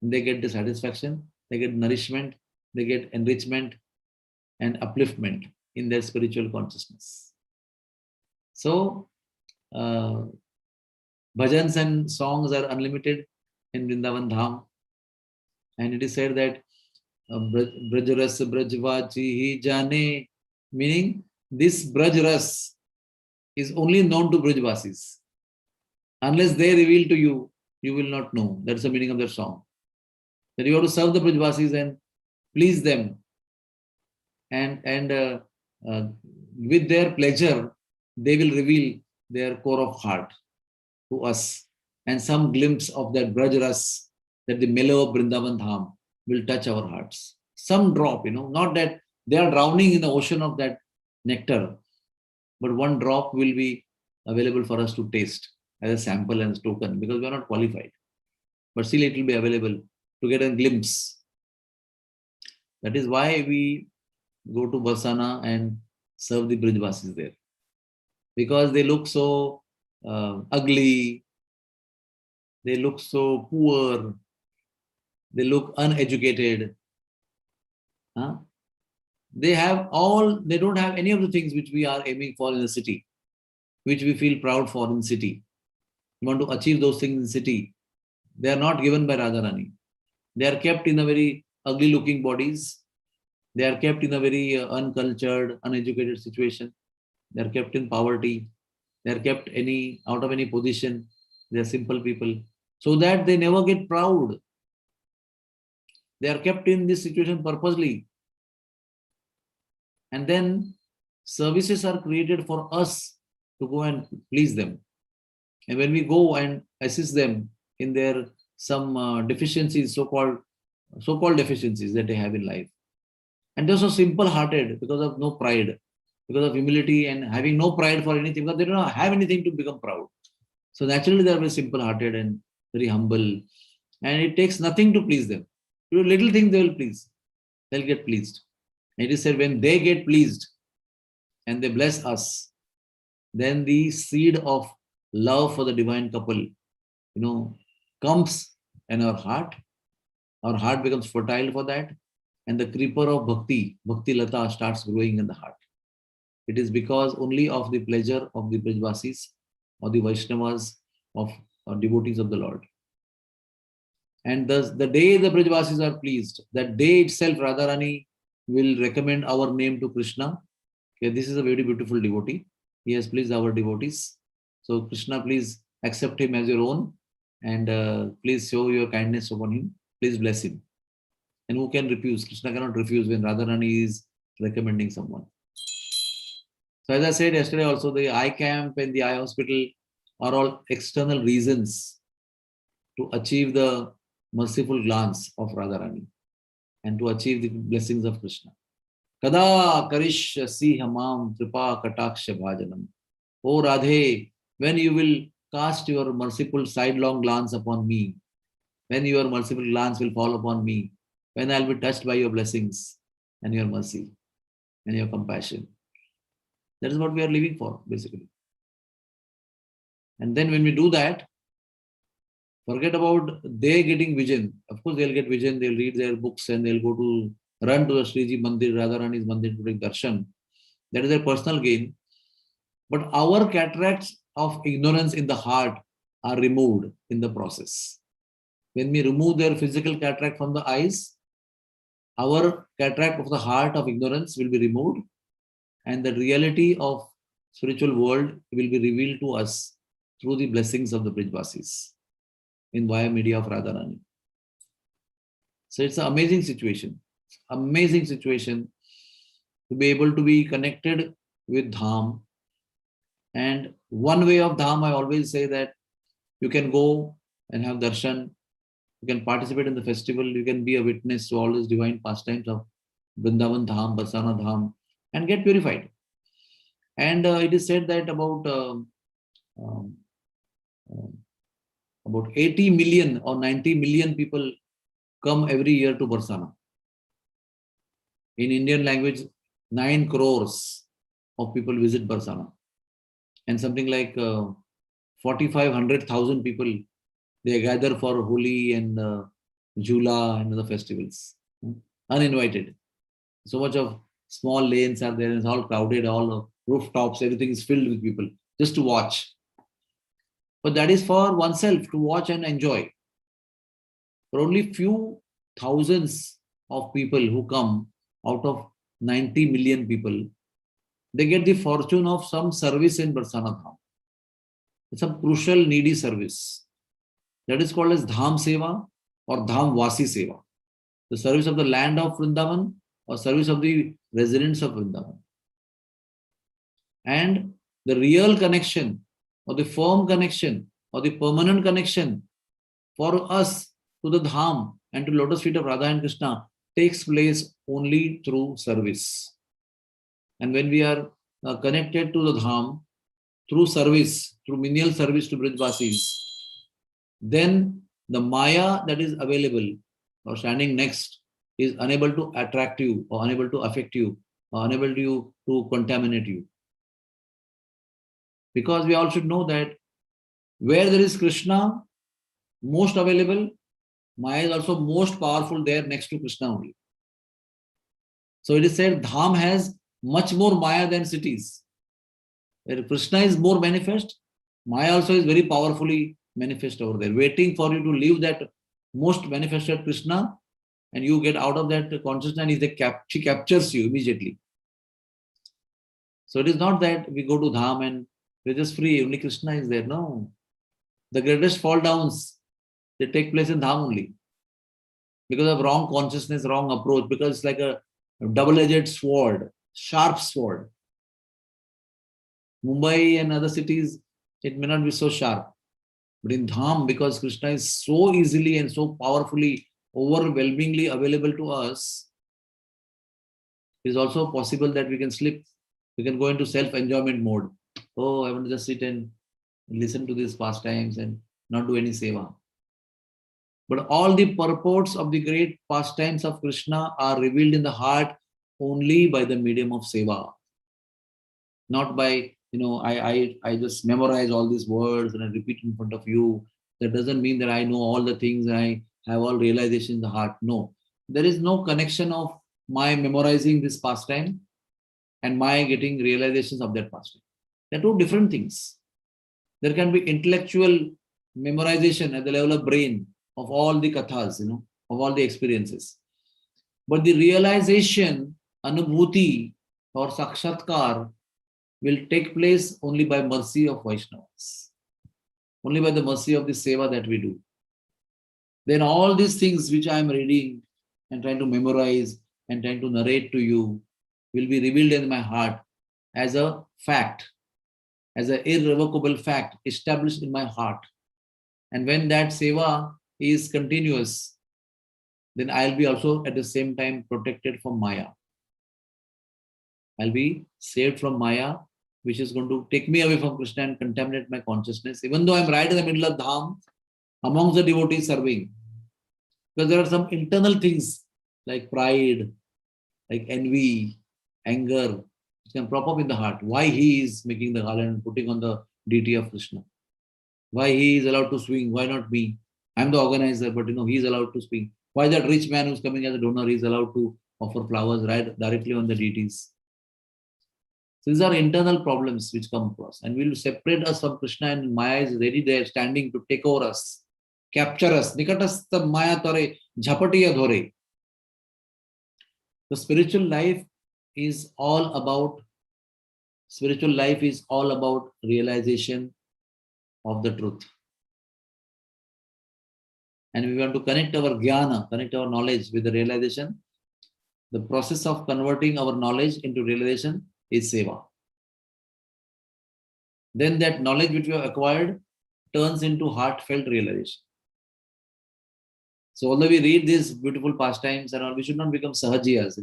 They get the satisfaction, they get nourishment, they get enrichment and upliftment in their spiritual consciousness. So, bhajans and songs are unlimited in Vrindavan Dham. And it is said that Brajras Brajvachi hi jane, meaning this Brajras is only known to Brajvasis. Unless they reveal to you, you will not know. That's the meaning of that song. That you have to serve the Brajvasis and please them. And with their pleasure, they will reveal their core of heart to us. And some glimpse of that Brajras, that the mellow of Vrindavan Dham will touch our hearts. Some drop, not that they are drowning in the ocean of that nectar, but one drop will be available for us to taste as a sample and token, because we are not qualified. But still it will be available to get a glimpse. That is why we go to Barsana and serve the Brijvasis there. Because they look so ugly, they look so poor, they look uneducated. They don't have any of the things which we are aiming for in the city, which we feel proud for in the city. We want to achieve those things in the city. They are not given by Radharani. They are kept in a very ugly looking bodies. They are kept in a very uncultured, uneducated situation. They are kept in poverty. They are kept out of any position. They are simple people. So that they never get proud. They are kept in this situation purposely. And then services are created for us to go and please them. And when we go and assist them in their some deficiencies, so-called deficiencies that they have in life. And they're so simple-hearted because of no pride, because of humility and having no pride for anything, because they don't have anything to become proud. So naturally, they're very simple-hearted and very humble. And it takes nothing to please them. Do little things they will please. They'll get pleased. It is said when they get pleased and they bless us, then the seed of love for the divine couple, comes in our heart, Our heart becomes fertile for that. And the creeper of Bhakti Lata starts growing in the heart. It is because only of the pleasure of the Brajvasis or the Vaishnavas of devotees of the Lord. And thus, the day the Brajvasis are pleased, that day itself Radharani will recommend our name to Krishna. Okay, this is a very beautiful devotee. He has pleased our devotees. So Krishna, please accept him as your own and please show your kindness upon him. Please bless him. And who can refuse? Krishna cannot refuse when Radharani is recommending someone. So as I said yesterday also, the eye camp and the eye hospital are all external reasons to achieve the merciful glance of Radharani and to achieve the blessings of Krishna. Kada karishyasi hamam kripa kataksha bhajanam. O Radhe, when you will cast your merciful sidelong glance upon me, when your merciful glance will fall upon me, when I'll be touched by your blessings and your mercy and your compassion. That is what we are living for, basically. And then when we do that, forget about they getting vision. Of course, they'll get vision, they'll read their books and they'll run to the Sriji Mandir, Radharani's Mandir to take darshan. That is their personal gain. But our cataracts of ignorance in the heart are removed in the process. When we remove their physical cataract from the eyes, our cataract of the heart of ignorance will be removed, and the reality of spiritual world will be revealed to us through the blessings of the Brijvasis in via media of Radharani. So it's an amazing situation to be able to be connected with Dham. And one way of Dham, I always say that you can go and have darshan, you can participate in the festival, you can be a witness to all these divine pastimes of Vrindavan Dham, Barsana Dham, and get purified. And it is said that about 80 million or 90 million people come every year to Barsana. In Indian language, 9 crores of people visit Barsana. And something like 4,500,000 people, they gather for Holi and Jhula and other festivals, uninvited. So much of small lanes are there, and it's all crowded, all rooftops, everything is filled with people just to watch. But that is for oneself to watch and enjoy. For only few thousands of people who come out of 90 million people, they get the fortune of some service in Barsana Dham. It's a crucial, needy service. That is called as Dham Seva or Dham Vasi Seva. The service of the land of Vrindavan or service of the residents of Vrindavan. And the real connection or the firm connection or the permanent connection for us to the Dham and to lotus feet of Radha and Krishna takes place only through service. And when we are connected to the Dham through service, through menial service to Brijvasis, then the Maya that is available or standing next is unable to attract you or unable to affect you or unable to contaminate you. Because we all should know that where there is Krishna most available, Maya is also most powerful there next to Krishna only. So it is said Dham has much more Maya than cities. Where Krishna is more manifest, Maya also is very powerfully manifest over there, waiting for you to leave that most manifested Krishna and you get out of that consciousness and she captures you immediately. So it is not that we go to Dham and we're just free, only Krishna is there. No. The greatest fall downs, they take place in Dham only. Because of wrong consciousness, wrong approach, because it's like a double-edged sword, sharp sword. Mumbai and other cities, it may not be so sharp. But in Dham, because Krishna is so easily and so powerfully, overwhelmingly available to us, it is also possible that we can slip. We can go into self-enjoyment mode. Oh, I want to just sit and listen to these pastimes and not do any seva. But all the purports of the great pastimes of Krishna are revealed in the heart only by the medium of seva. Not by, I just memorize all these words and I repeat in front of you. That doesn't mean that I know all the things and I have all realization in the heart. No, there is no connection of my memorizing this pastime and my getting realizations of that pastime. They're two different things. There can be intellectual memorization at the level of brain of all the kathas, of all the experiences. But the realization, anubhuti or sakshatkar will take place only by mercy of Vaishnavas, only by the mercy of the seva that we do. Then all these things which I am reading and trying to memorize and trying to narrate to you will be revealed in my heart as a fact, as an irrevocable fact established in my heart. And when that seva is continuous, then I'll be also at the same time protected from Maya. I'll be saved from Maya, which is going to take me away from Krishna and contaminate my consciousness, even though I'm right in the middle of Dham, amongst the devotees serving. Because there are some internal things like pride, like envy, anger, which can prop up in the heart. Why he is making the garland and putting on the deity of Krishna? Why he is allowed to swing? Why not me? I'm the organizer, but he's allowed to swing. Why that rich man who's coming as a donor is allowed to offer flowers right directly on the deities? So these are internal problems which come across, and will separate us from Krishna, and Maya is ready there, standing to take over us, capture us. Nikatastha Maya tare jhapatiya dhore. The spiritual life is all about realization of the truth. And we want to connect our jnana, connect our knowledge with the realization. The process of converting our knowledge into realization is seva. Then that knowledge which we have acquired turns into heartfelt realization. So although we read these beautiful pastimes and all, we should not become sahajiyas,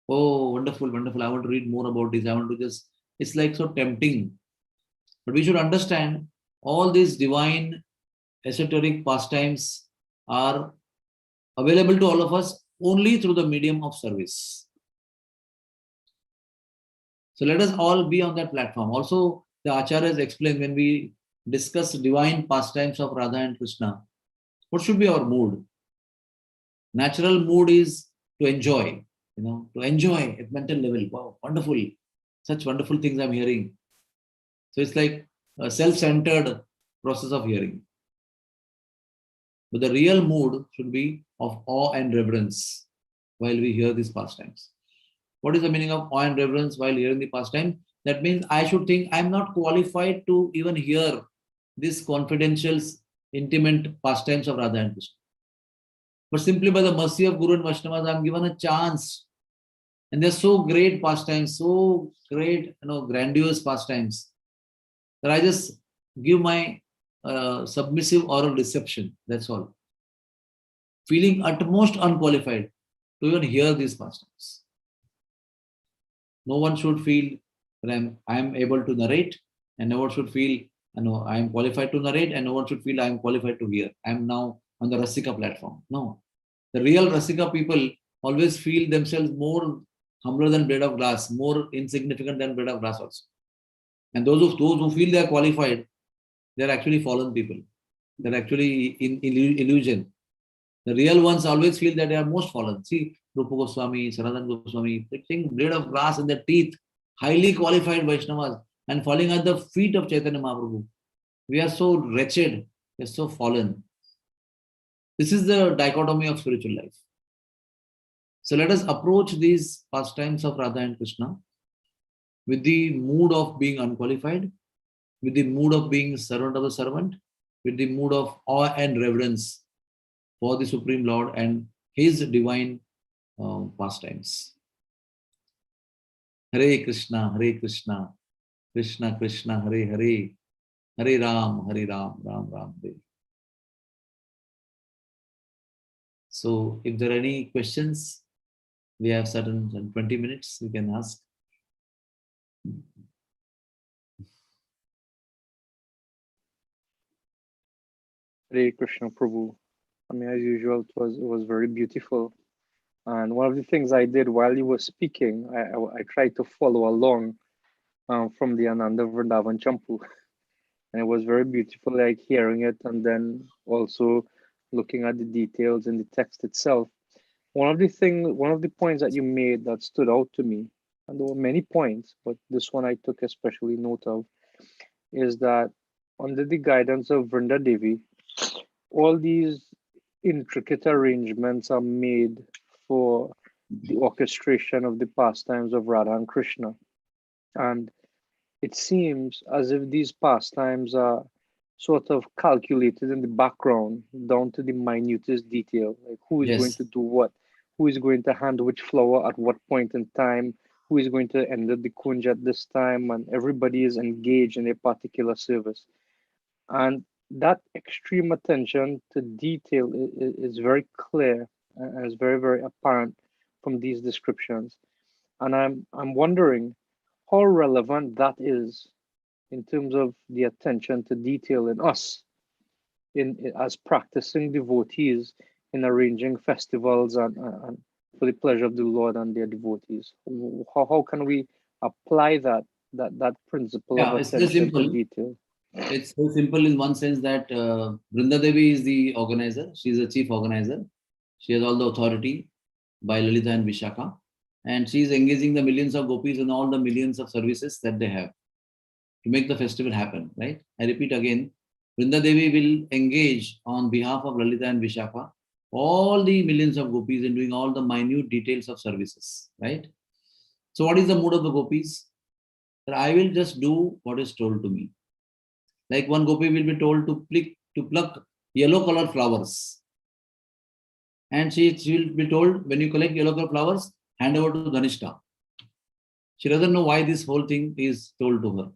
Oh, wonderful, wonderful. I want to read more about this. I want to just, it's like so tempting. But we should understand all these divine esoteric pastimes are available to all of us only through the medium of service. So let us all be on that platform. Also, the acharyas explain when we discuss divine pastimes of Radha and Krishna, what should be our mood? Natural mood is to enjoy, to enjoy at mental level. Wow, wonderful. Such wonderful things I'm hearing. So it's like a self-centered process of hearing. But the real mood should be of awe and reverence while we hear these pastimes. What is the meaning of awe and reverence while hearing the pastime? That means I should think I'm not qualified to even hear these confidential, intimate pastimes of Radha and Krishna. But simply by the mercy of Guru and Vaishnavas, I'm given a chance. And they're so great pastimes, so great, grandiose pastimes, that I just give my submissive oral reception. That's all. Feeling utmost unqualified to even hear these pastimes. No one should feel that I am able to narrate, and no one should feel I am qualified to narrate, and no one should feel I am qualified to hear. I am now on the Rasika platform. No. The real Rasika people always feel themselves more humbler than blade of glass, more insignificant than blade of glass also. And those who feel they are qualified, they are actually fallen people. They're actually in illusion. The real ones always feel that they are most fallen. See, Rupa Goswami, Sanatana Goswami, they think blade of glass in their teeth, highly qualified Vaishnavas, and falling at the feet of Chaitanya Mahaprabhu. We are so wretched, we are so fallen. This is the dichotomy of spiritual life. So let us approach these pastimes of Radha and Krishna with the mood of being unqualified, with the mood of being servant of the servant, with the mood of awe and reverence for the Supreme Lord and His divine pastimes. Hare Krishna, Krishna Krishna, Hare Hare, Hare Ram, Ram Ram, Hare. So if there are any questions, we have certain 20 minutes we can ask.
Hare Krishna Prabhu. I mean, as usual, it was very beautiful. And one of the things I did while you were speaking, I tried to follow along from the Ananda Vrindavan Champu. And it was very beautiful, like hearing it and then also looking at the details in the text itself, one of the points that you made that stood out to me, and there were many points, but this one I took especially note of, is that under the guidance of Vrinda Devi, all these intricate arrangements are made for the orchestration of the pastimes of Radha and Krishna. And it seems as if these pastimes are sort of calculated in the background down to the minutest detail, like who is going
Yes.
to do what, who is going to hand which flower at what point in time, who is going to enter the kunj at this time, and everybody is engaged in a particular service. And that extreme attention to detail is very clear and is very, very apparent from these descriptions. And I'm wondering how relevant that is in terms of the attention to detail in us, as practicing devotees in arranging festivals and for the pleasure of the Lord and their devotees. How can we apply that principle of
Yeah, it's very
attention to
simple.
detail?
It's so simple in one sense that Vrinda Devi is the organizer. She is the chief organizer. She has all the authority by Lalita and Vishaka. And she is engaging the millions of gopis in all the millions of services that they have to make the festival happen, right? I repeat again, Vrinda Devi will engage on behalf of Lalita and Vishaka all the millions of gopis in doing all the minute details of services, right? So what is the mood of the gopis? That I will just do what is told to me. Like one gopi will be told to pluck yellow colored flowers. And she will be told, when you collect yellow colored flowers, hand over to Dhanishta. She doesn't know why this whole thing is told to her.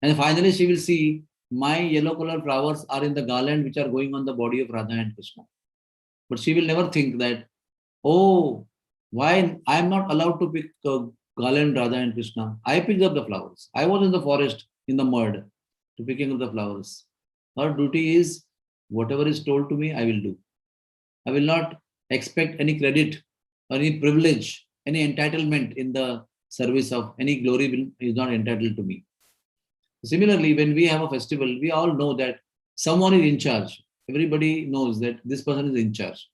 And finally, she will see my yellow colored flowers are in the garland which are going on the body of Radha and Krishna. But she will never think that, oh, why I am not allowed to pick garland Radha and Krishna. I picked up the flowers. I was in the forest in the mud to picking up the flowers. Her duty is whatever is told to me, I will do. I will not expect any credit or any privilege, any entitlement in the service of any glory is not entitled to me. Similarly, when we have a festival, we all know that someone is in charge. Everybody knows that this person is in charge.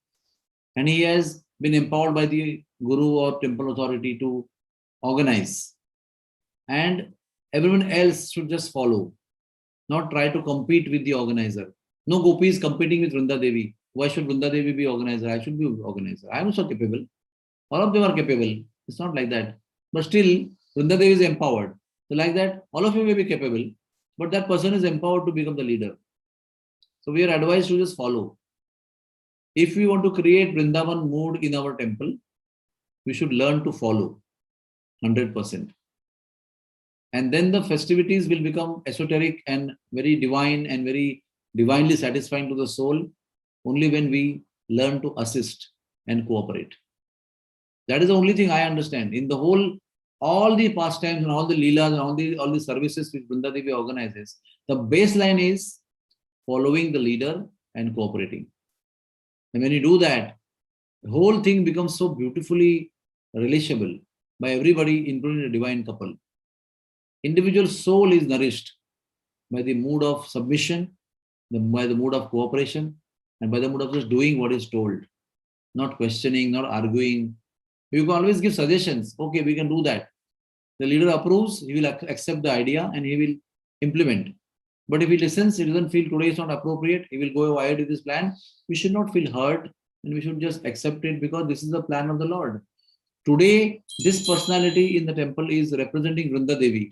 And he has been empowered by the guru or temple authority to organize. And everyone else should just follow, not try to compete with the organizer. No gopi is competing with Vrinda Devi. Why should Vrinda Devi be organizer? I should be organizer. I am also capable. All of them are capable. It's not like that. But still, Vrinda Devi is empowered. So like that, all of you may be capable, but that person is empowered to become the leader. So we are advised to just follow. If we want to create Vrindavan mood in our temple, we should learn to follow 100%. And then the festivities will become esoteric and very divine and very divinely satisfying to the soul only when we learn to assist and cooperate. That is the only thing I understand. In the whole, all the pastimes and all the leelas and all the services which Vrinda Devi organizes, the baseline is following the leader and cooperating. And when you do that, the whole thing becomes so beautifully relishable by everybody, including the divine couple. Individual soul is nourished by the mood of submission, by the mood of cooperation, and by the mood of just doing what is told, not questioning, not arguing. You can always give suggestions. Okay, we can do that. The leader approves, he will accept the idea and he will implement. But if he listens, he doesn't feel today is not appropriate, he will go ahead with this plan. We should not feel hurt and we should just accept it because this is the plan of the Lord. Today, this personality in the temple is representing Vrinda Devi.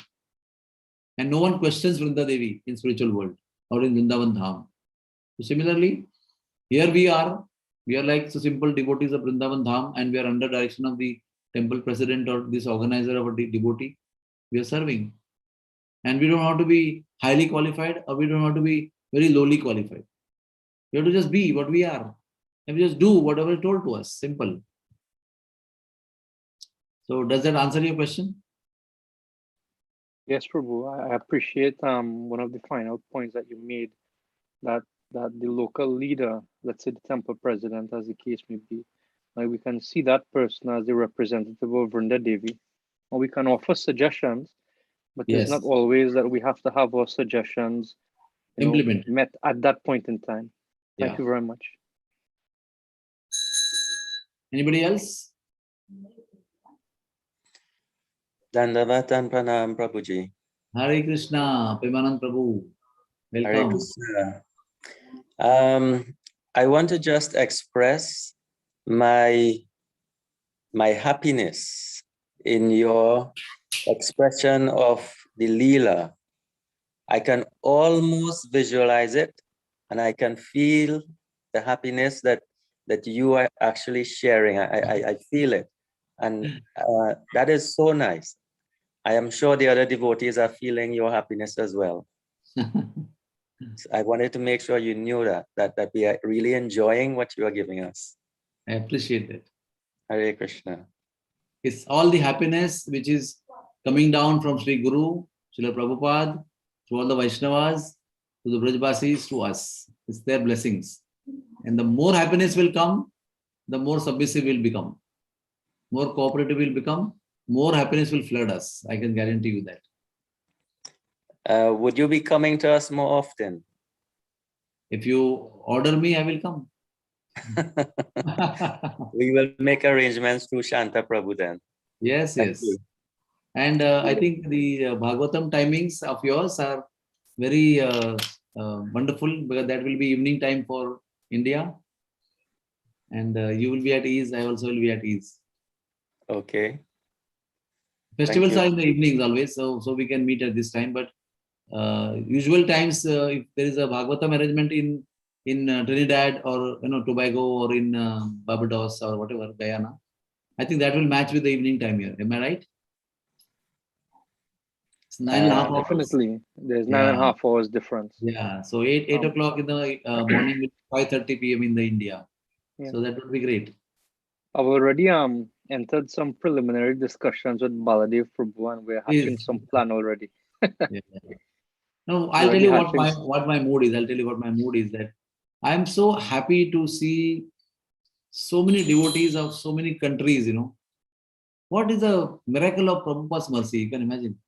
And no one questions Vrinda Devi in spiritual world or in Vrindavan Dham. So similarly, here we are like so simple devotees of Vrindavan Dham and we are under direction of the temple president or this organizer of a devotee. We are serving. And we don't have to be highly qualified or we don't have to be very lowly qualified. We have to just be what we are. And we just do whatever is told to us. Simple. So does that answer your question?
Yes, Prabhu. I appreciate one of the final points that you made, that the local leader, let's say the temple president, as the case may be, like we can see that person as the representative of Vrinda Devi, or we can offer suggestions, but it's not
Yes.
always that we have to have our suggestions,
Implement.
met at that point in time. Thank
Yeah.
you very much.
Anybody else?
Dandavatan Pranam Prabhuji.
Hare Krishna, Premanand Prabhu.
Hare
Welcome.
Krishna. I want to just express my happiness in your expression of the Leela. I can almost visualize it, and I can feel the happiness that you are actually sharing. I feel it, and that is so nice. I am sure the other devotees are feeling your happiness as well. I wanted to make sure you knew that we are really enjoying what you are giving us.
I appreciate that.
Hare Krishna.
It's all the happiness which is coming down from Sri Guru, Srila Prabhupada, to all the Vaishnavas, to the Brajbasis, to us. It's their blessings. And the more happiness will come, the more submissive will become. More cooperative will become, more happiness will flood us. I can guarantee you that.
Would you be coming to us more often?
If you order me, I will come.
We will make arrangements through Shanta Prabhu then.
Yes,
Thank
yes.
you.
And I think the Bhagavatam timings of yours are very wonderful, because that will be evening time for India. And you will be at ease. I also will be at ease.
Okay.
Festivals
you.
are in the evenings always, so we can meet at this time. But usual times, if there is a Bhagavatam arrangement in Trinidad or Tobago or in Barbados or whatever, Guyana, I think that will match with the evening time here. Am I right? It's 9.5 hours.
Definitely, there's 9.5 hours difference.
Yeah, so 8 o'clock in the morning with 5:30 p.m. in the India.
Yeah.
So that would be great.
I've already entered some preliminary discussions with Baladev Prabhu, and we're hatching some plan already.
Yeah. No, I'll tell you what my mood is. I'll tell you what my mood is, that I'm so happy to see so many devotees of so many countries, What is the miracle of Prabhupada's mercy? You can imagine.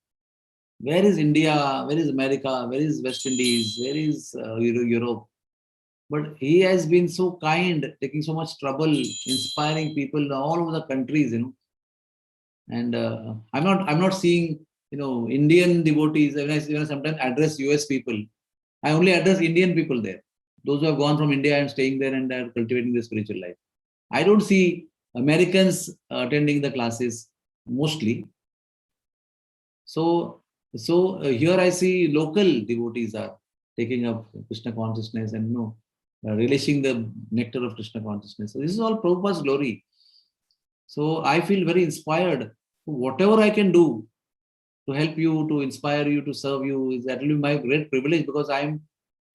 Where is India? Where is America? Where is West Indies? Where is Europe? But he has been so kind, taking so much trouble, inspiring people all over the countries, And I'm not seeing, Indian devotees. When I sometimes address US people, I only address Indian people there. Those who have gone from India and staying there and are cultivating their spiritual life. I don't see Americans attending the classes mostly. So here I see local devotees are taking up Krishna consciousness and relishing the nectar of Krishna consciousness. So this is all Prabhupada's glory. So I feel very inspired. Whatever I can do to help you, to inspire you, to serve you, that will be my great privilege, because I am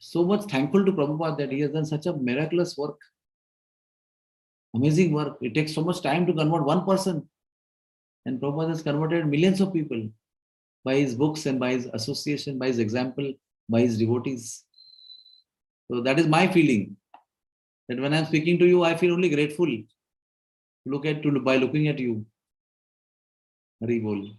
so much thankful to Prabhupada that he has done such a miraculous work. Amazing work. It takes so much time to convert one person. And Prabhupada has converted millions of people by his books and by his association, by his example, by his devotees. So that is my feeling. That when I'm speaking to you, I feel only grateful by looking at you. Hari Bol.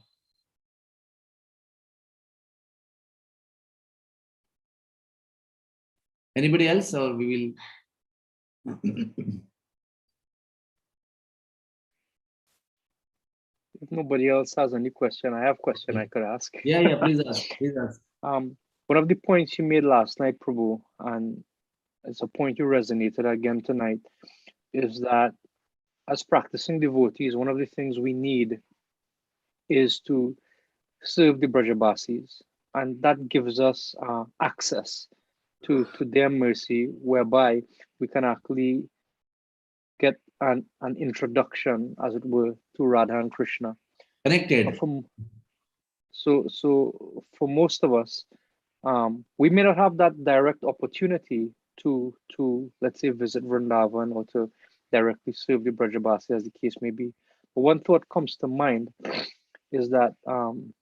Anybody else, or we will?
If nobody else has any question, I have a question I could ask.
Yeah, please ask. Please ask.
One of the points you made last night, Prabhu, and it's a point you resonated again tonight, is that as practicing devotees, one of the things we need is to serve the Brajabasis, and that gives us access to their mercy, whereby we can actually get an introduction, as it were, to Radha and Krishna.
Connected.
So for most of us, we may not have that direct opportunity to let's say visit Vrindavan or to directly serve the Brajabasi, as the case may be. But one thought comes to mind is that Srila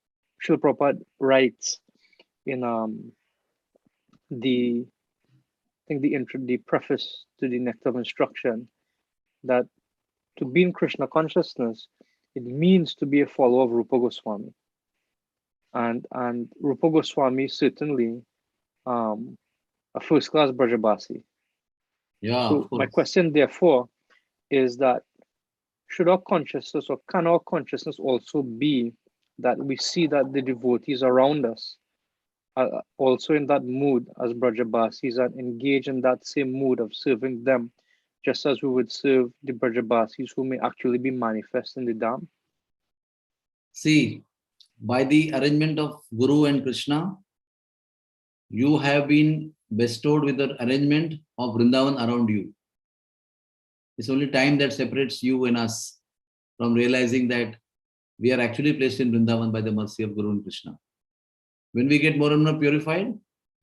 Prabhupada writes in the preface to the Nectar of Instruction that to be in Krishna consciousness, it means to be a follower of Rupa Goswami. And Rupa Goswami certainly a first-class Brajabasi.
Yeah.
So my question, therefore, is that should our consciousness, or can our consciousness also be that we see that the devotees around us are also in that mood as Brajabasis and engage in that same mood of serving them, just as we would serve the Brajabasis who may actually be manifest in the Dham?
See, by the arrangement of Guru and Krishna, you have been bestowed with the arrangement of Vrindavan around you. It's only time that separates you and us from realizing that we are actually placed in Vrindavan by the mercy of Guru and Krishna. When we get more and more purified,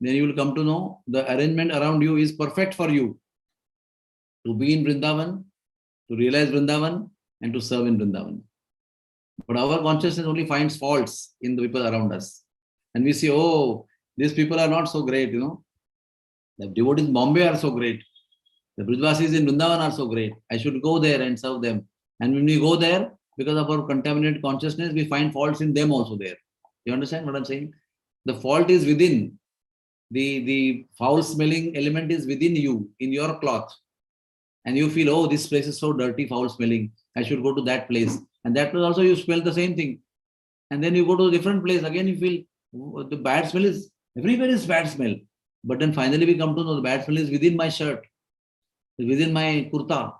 then you will come to know the arrangement around you is perfect for you to be in Vrindavan, to realize Vrindavan, and to serve in Vrindavan. But our consciousness only finds faults in the people around us. And we say, oh, these people are not so great, The devotees in Bombay are so great. The Brijvasis in Vrindavan are so great. I should go there and serve them. And when we go there, because of our contaminated consciousness, we find faults in them also there. You understand what I'm saying? The fault is within. The foul-smelling element is within you, in your cloth. And you feel, oh, this place is so dirty, foul-smelling. I should go to that place. And that place also you smell the same thing. And then you go to a different place. Again, you feel oh, the bad smell is, everywhere is bad smell. But then finally we come to know the bad smell is within my shirt, within my kurta.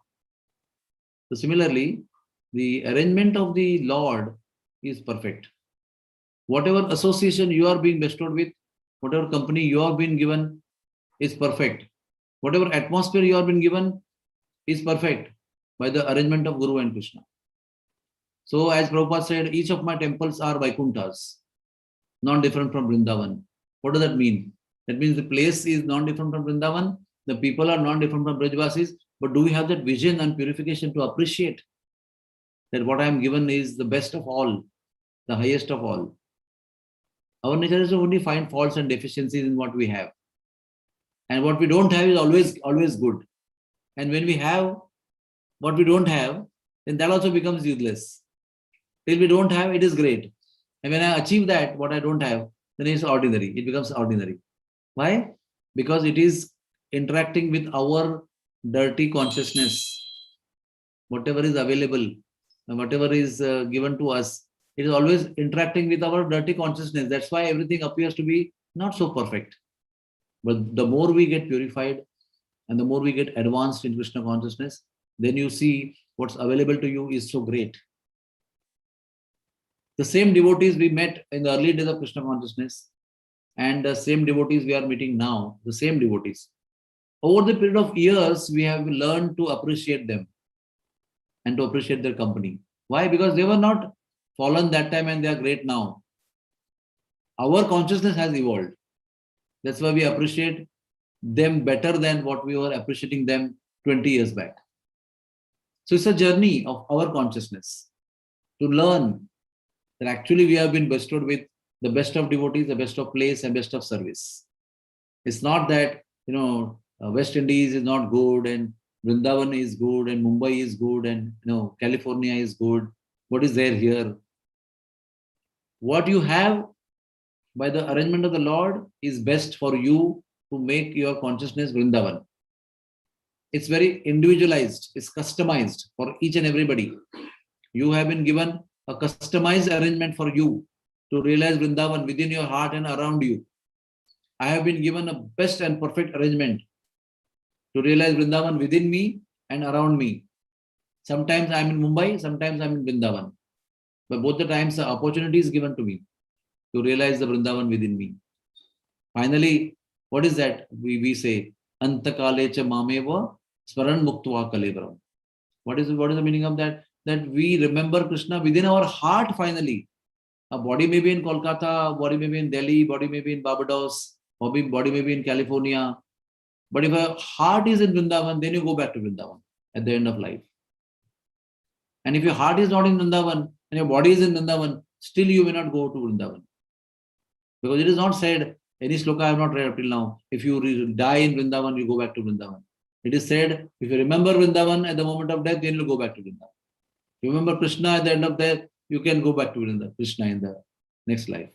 So similarly, the arrangement of the Lord is perfect. Whatever association you are being bestowed with, whatever company you have been given is perfect. Whatever atmosphere you have been given is perfect by the arrangement of Guru and Krishna. So as Prabhupada said, each of my temples are Vaikunthas, non-different from Vrindavan. What does that mean? That means the place is non-different from Vrindavan, the people are non-different from Brajvasis, but do we have that vision and purification to appreciate that what I am given is the best of all, the highest of all? Our nature is to only find faults and deficiencies in what we have. And what we don't have is always good. And when we have what we don't have, then that also becomes useless. Till we don't have, it is great. And when I achieve that, what I don't have, then it's ordinary. It becomes ordinary. Why? Because it is interacting with our dirty consciousness. Whatever is available, and whatever is given to us, it is always interacting with our dirty consciousness. That's why everything appears to be not so perfect. But the more we get purified and the more we get advanced in Krishna consciousness, then you see what's available to you is so great. The same devotees we met in the early days of Krishna consciousness and the same devotees we are meeting now, the same devotees. Over the period of years, we have learned to appreciate them and to appreciate their company. Why? Because they were not fallen that time and they are great now. Our consciousness has evolved. That's why we appreciate them better than what we were appreciating them 20 years back. So it's a journey of our consciousness to learn that actually we have been bestowed with the best of devotees, the best of place, and best of service. It's not that, West Indies is not good and Vrindavan is good and Mumbai is good and California is good. What is there here? What you have by the arrangement of the Lord is best for you to make your consciousness Vrindavan. It's very individualized, it's customized for each and everybody. You have been given a customized arrangement for you to realize Vrindavan within your heart and around you. I have been given a best and perfect arrangement to realize Vrindavan within me and around me. Sometimes I'm in Mumbai, sometimes I'm in Vrindavan. But both the times the opportunity is given to me to realize the Vrindavan within me. Finally, what is that? We say, Antakalecha mameva smaran muktva kalebram. What is the meaning of that? That we remember Krishna within our heart finally. A body may be in Kolkata, body may be in Delhi, body may be in Barbados, body may be in California. But if a heart is in Vrindavan, then you go back to Vrindavan at the end of life. And if your heart is not in Vrindavan and your body is in Vrindavan, still you may not go to Vrindavan. Because it is not said, any sloka I have not read up till now, if you die in Vrindavan, you go back to Vrindavan. It is said, if you remember Vrindavan at the moment of death, then you go back to Vrindavan. If you remember Krishna at the end of death, you can go back to Vrindavan, Krishna in the next life.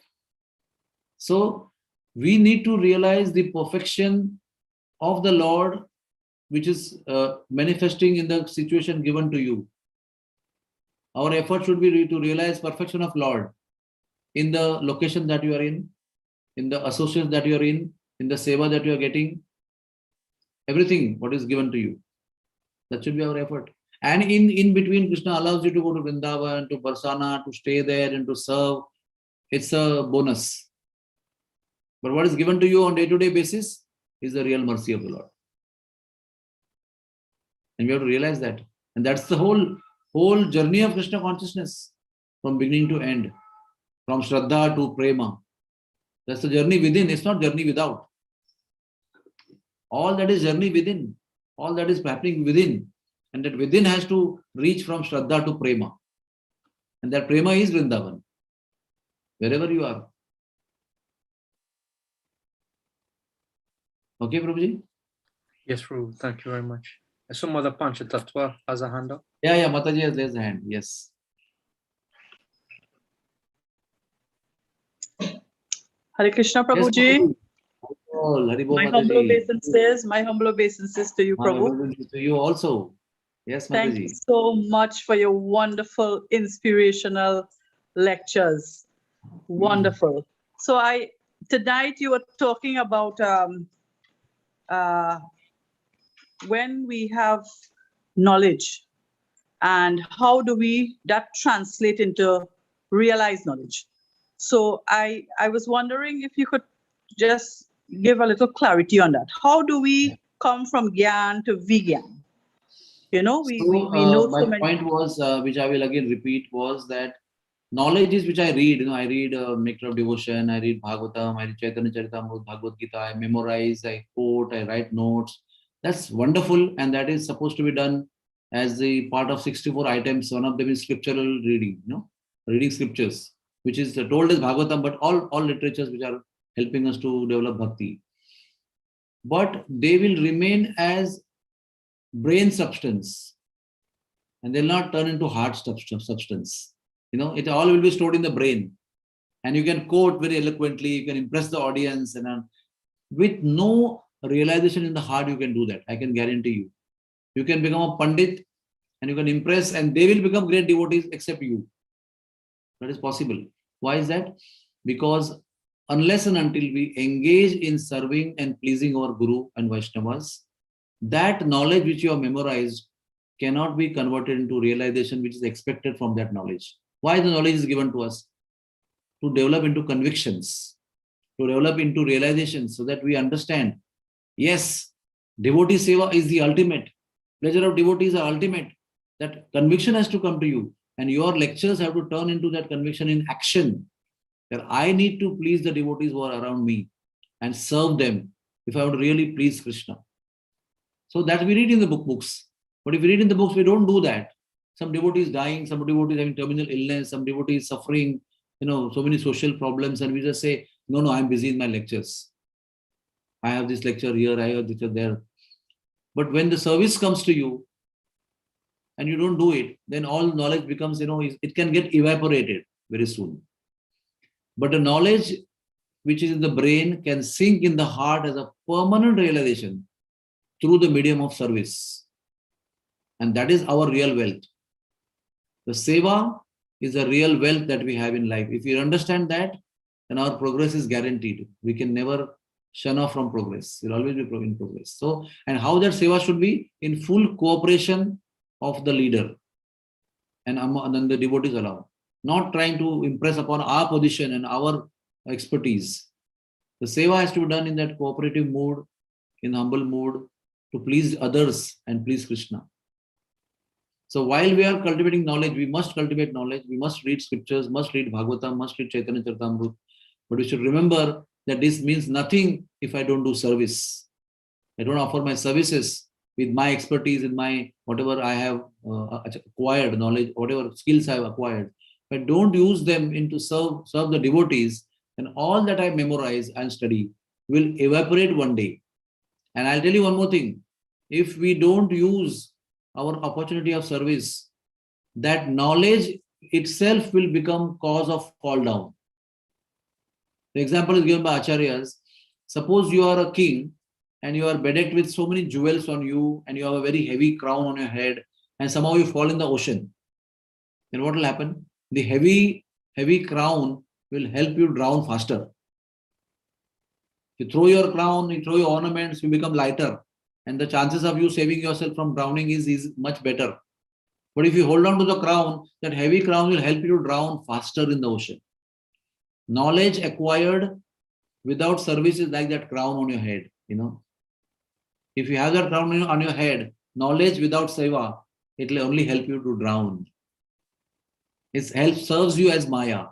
So we need to realize the perfection of the Lord, which is manifesting in the situation given to you. Our effort should be to realize perfection of Lord in the location that you are in the associates that you are in the seva that you are getting, everything what is given to you. That should be our effort. And in between, Krishna allows you to go to Vrindavan, to Barsana, to stay there and to serve. It's a bonus. But what is given to you on day-to-day basis is the real mercy of the Lord. And we have to realize that. And that's the whole journey of Krishna consciousness from beginning to end. From Shraddha to Prema. That's the journey within. It's not journey without. All that is journey within. All that is happening within. And that within has to reach from Shraddha to Prema. And that Prema is Vrindavan. Wherever you are. Okay, Prabhuji?
Yes, Prabhu. Thank you very much. I saw Mother Panchatattva has a hand up.
Yeah, Mataji has raised a hand. Yes.
Hare Krishna,
Yes,
Prabhuji.
Mataji. Haribol,
My humble
Mataji.
my humble obeisances to you, Prabhu.
To you also. Yes,
Thank you
Mataji.
so much for your wonderful, inspirational lectures. Wonderful. So tonight you were talking about when we have knowledge and how do that translate into realized knowledge. So I was wondering if you could just give a little clarity on that. How do we come from Gyan to Vigyan? You know, we know
my
so many.
point was, which I will again repeat, was that knowledge is which I read. I read Nectar of Devotion, I read Bhagavatam, I read Chaitanya Charitamrita, Bhagavad Gita, I memorize, I quote, I write notes. That's wonderful, and that is supposed to be done as the part of 64 items. One of them is scriptural reading, reading scriptures, which is told as Bhagavatam, but all literatures which are helping us to develop bhakti. But they will remain as brain substance, and they'll not turn into heart substance. It all will be stored in the brain, and you can quote very eloquently, you can impress the audience, and with no realization in the heart, you can do that. I can guarantee you. You can become a pandit, and you can impress, and they will become great devotees except you. That is possible. Why is that? Because unless and until we engage in serving and pleasing our Guru and Vaishnavas, that knowledge which you have memorized cannot be converted into realization which is expected from that knowledge. Why the knowledge is given to us? To develop into convictions, to develop into realizations, so that we understand, yes, devotee seva is the ultimate. Pleasure of devotees are ultimate. That conviction has to come to you, and your lectures have to turn into that conviction in action. That I need to please the devotees who are around me and serve them if I want to really please Krishna. So that we read in the books. But if we read in the books, we don't do that. Some devotees dying, some devotees having terminal illness, some devotees suffering, so many social problems, and we just say, no, I'm busy in my lectures. I have this lecture here, I have this lecture there. But when the service comes to you and you don't do it, then all knowledge becomes, it can get evaporated very soon. But the knowledge which is in the brain can sink in the heart as a permanent realization through the medium of service. And that is our real wealth. The seva is a real wealth that we have in life. If you understand that, then our progress is guaranteed. We can never shun off from progress. We'll always be in progress. So, and how that seva should be? In full cooperation of the leader and then the devotees alone. Not trying to impress upon our position and our expertise. The seva has to be done in that cooperative mood, in humble mood, to please others and please Krishna. So while we are cultivating knowledge, we must cultivate knowledge. We must read scriptures, must read Bhagavatam, must read Chaitanya Charitamrita. But we should remember that this means nothing if I don't do service. I don't offer my services with my expertise, in my whatever I have acquired knowledge, whatever skills I have acquired. If I don't use them into serve the devotees, then all that I memorize and study will evaporate one day. And I'll tell you one more thing. If we don't use our opportunity of service, that knowledge itself will become cause of fall down. The example is given by Acharyas. Suppose you are a king and you are bedecked with so many jewels on you and you have a very heavy crown on your head and somehow you fall in the ocean. then what will happen? The heavy crown will help you drown faster. You throw your crown, you throw your ornaments, you become lighter. And the chances of you saving yourself from drowning is much better. But if you hold on to the crown, that heavy crown will help you to drown faster in the ocean. Knowledge acquired without service is like that crown on your head, If you have that crown on your head, knowledge without seva, it will only help you to drown. It serves you as Maya,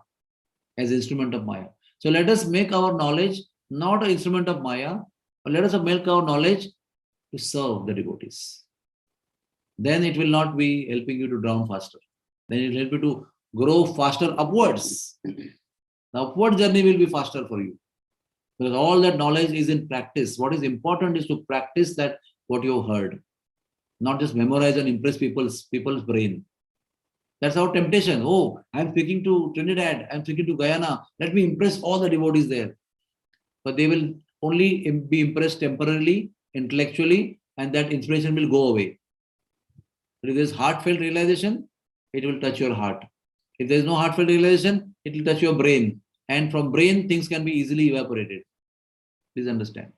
as instrument of Maya. So let us make our knowledge not an instrument of Maya, but let us make our knowledge to serve the devotees. Then it will not be helping you to drown faster. Then it will help you to grow faster upwards. The upward journey will be faster for you. Because all that knowledge is in practice. What is important is to practice that what you have heard. Not just memorize and impress people's brain. That's our temptation. Oh, I'm speaking to Trinidad, I'm speaking to Guyana. Let me impress all the devotees there. But they will only be impressed temporarily, intellectually, and that inspiration will go away. But if there's heartfelt realization, it will touch your heart. If there's no heartfelt realization, it will touch your brain. And from brain, things can be easily evaporated. Please understand.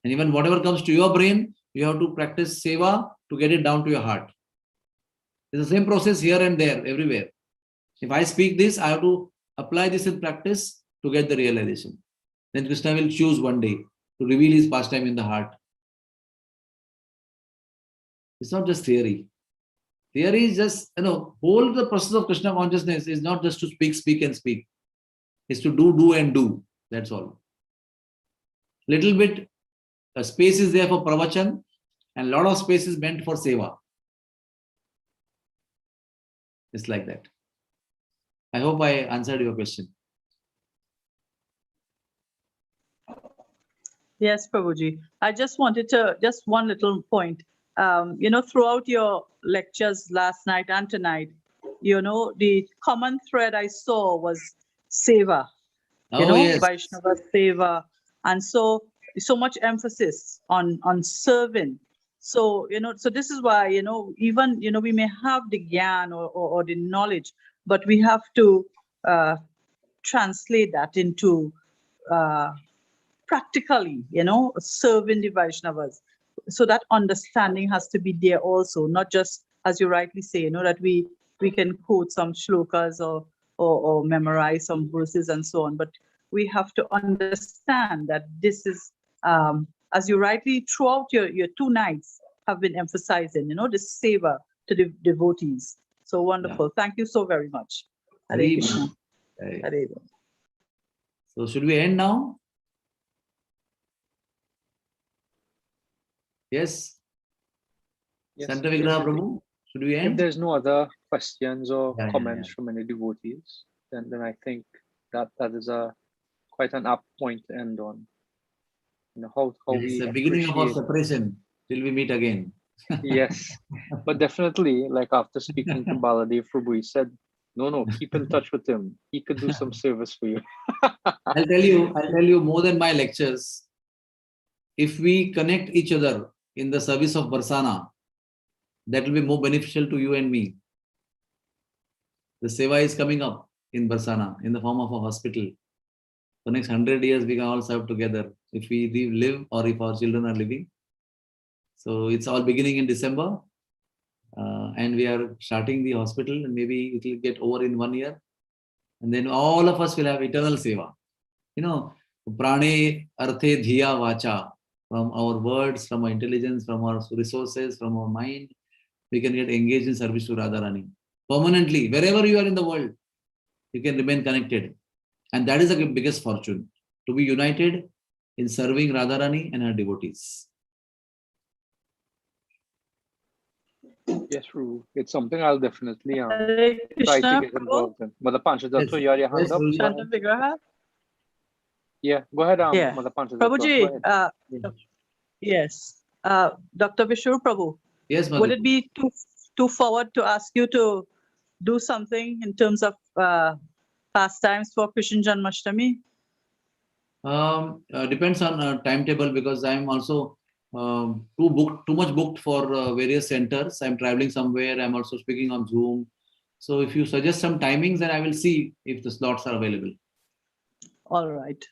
And even whatever comes to your brain, you have to practice seva to get it down to your heart. It's the same process here and there, everywhere. If I speak this, I have to apply this in practice to get the realization. Then Krishna will choose one day to reveal his pastime in the heart. It's not just theory. Theory is just, whole the process of Krishna consciousness is not just to speak and speak. It's to do and do. That's all. Little bit space is there for pravachan and a lot of space is meant for seva. It's like that. I hope I answered your question.
Yes, Prabhuji. I just wanted to, just one little point. Throughout your lectures last night and tonight, the common thread I saw was seva.
Yes.
Vaishnava seva. And so much emphasis on serving. So, so this is why, even, we may have the gyan or the knowledge, but we have to translate that into practically, serving the Vaishnavas. So that understanding has to be there also, not just, as you rightly say, that we can quote some shlokas or memorize some verses and so on, but we have to understand that this is, as you rightly throughout your 2 nights have been emphasizing, this seva to the devotees. So wonderful. Yeah. Thank you so very much. Hare Krishna. Hare.
So should we end now? Yes. Santa Vigraha Prabhu, should we end?
If there's no other questions or comments from any devotees, then I think that is quite an apt point to end on. How
it's the beginning of our separation till we meet again.
Yes, but definitely, like after speaking to Baladev Prabhu, he said, no, keep in touch with him. He could do some service for you.
I'll tell you more than my lectures. If we connect each other in the service of Barsana, that will be more beneficial to you and me. The seva is coming up in Barsana in the form of a hospital. For next 100 years, we can all serve together if we live or if our children are living. So it's all beginning in December. And we are starting the hospital and maybe it will get over in 1 year. And then all of us will have eternal seva. Prane arthe dhiya vacha. From our words, from our intelligence, from our resources, from our mind, we can get engaged in service to Radharani. Permanently, wherever you are in the world, you can remain connected. And that is the biggest fortune, to be united in serving Radharani and her devotees.
Yes, Ru. It's something I'll definitely try to get involved in. Mother Panchadatta, you had your hand up.
Santa Vigraha?
Yeah, go ahead, Mother Panchadatta.
Prabhuji, yes. Dr. Visvarupa Prabhu.
Yes, Mother.
Would it be too forward to ask you to do something in terms of pastimes for Krishna Janmashtami?
Depends on timetable because I'm also too much booked for various centers. I'm traveling somewhere. I'm also speaking on Zoom. So if you suggest some timings, then I will see if the slots are available.
All right.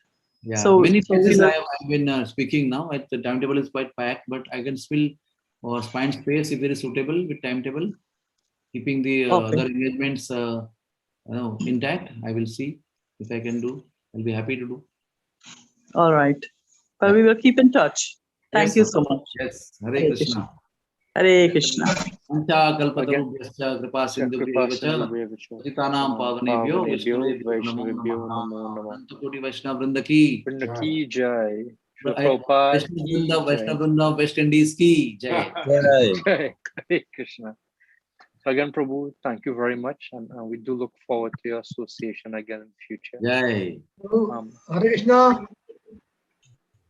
Yeah,
So-
many
so we
places
will-
I've been speaking now. The timetable is quite packed, but I can still find space if it is suitable with timetable, keeping the
Okay.
other engagements intact. I will see if I can do. I'll be happy to do.
All right. Well,
Yeah.
we will keep in touch. Thank
Yes,
you
sir.
so much.
Yes, Hare
Hare
Krishna.
Hare Krishna.
Pancha kalpatarubhyascha kripa sindhubhyeva cha patitanam pavanebhyo vaishnavebhyo namo namah. Ananta koti Vaishnava vrinda ki.
Ki Jai. Srila Prabhupada ki Jai.
Vaishnava vrinda West Indies ki. Jai.
Jai. Hare Krishna. So again, Prabhu, thank you very much. And we do look forward to your association again in the future.
Jai.
Hare Krishna.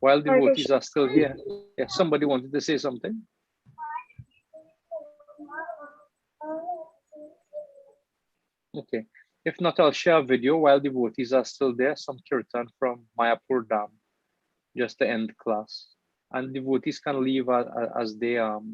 While devotees are still here, yeah, somebody wanted to say something. Okay. If not, I'll share a video while devotees are still there, some kirtan from Mayapur Dham, just to end class. And devotees can leave as they like.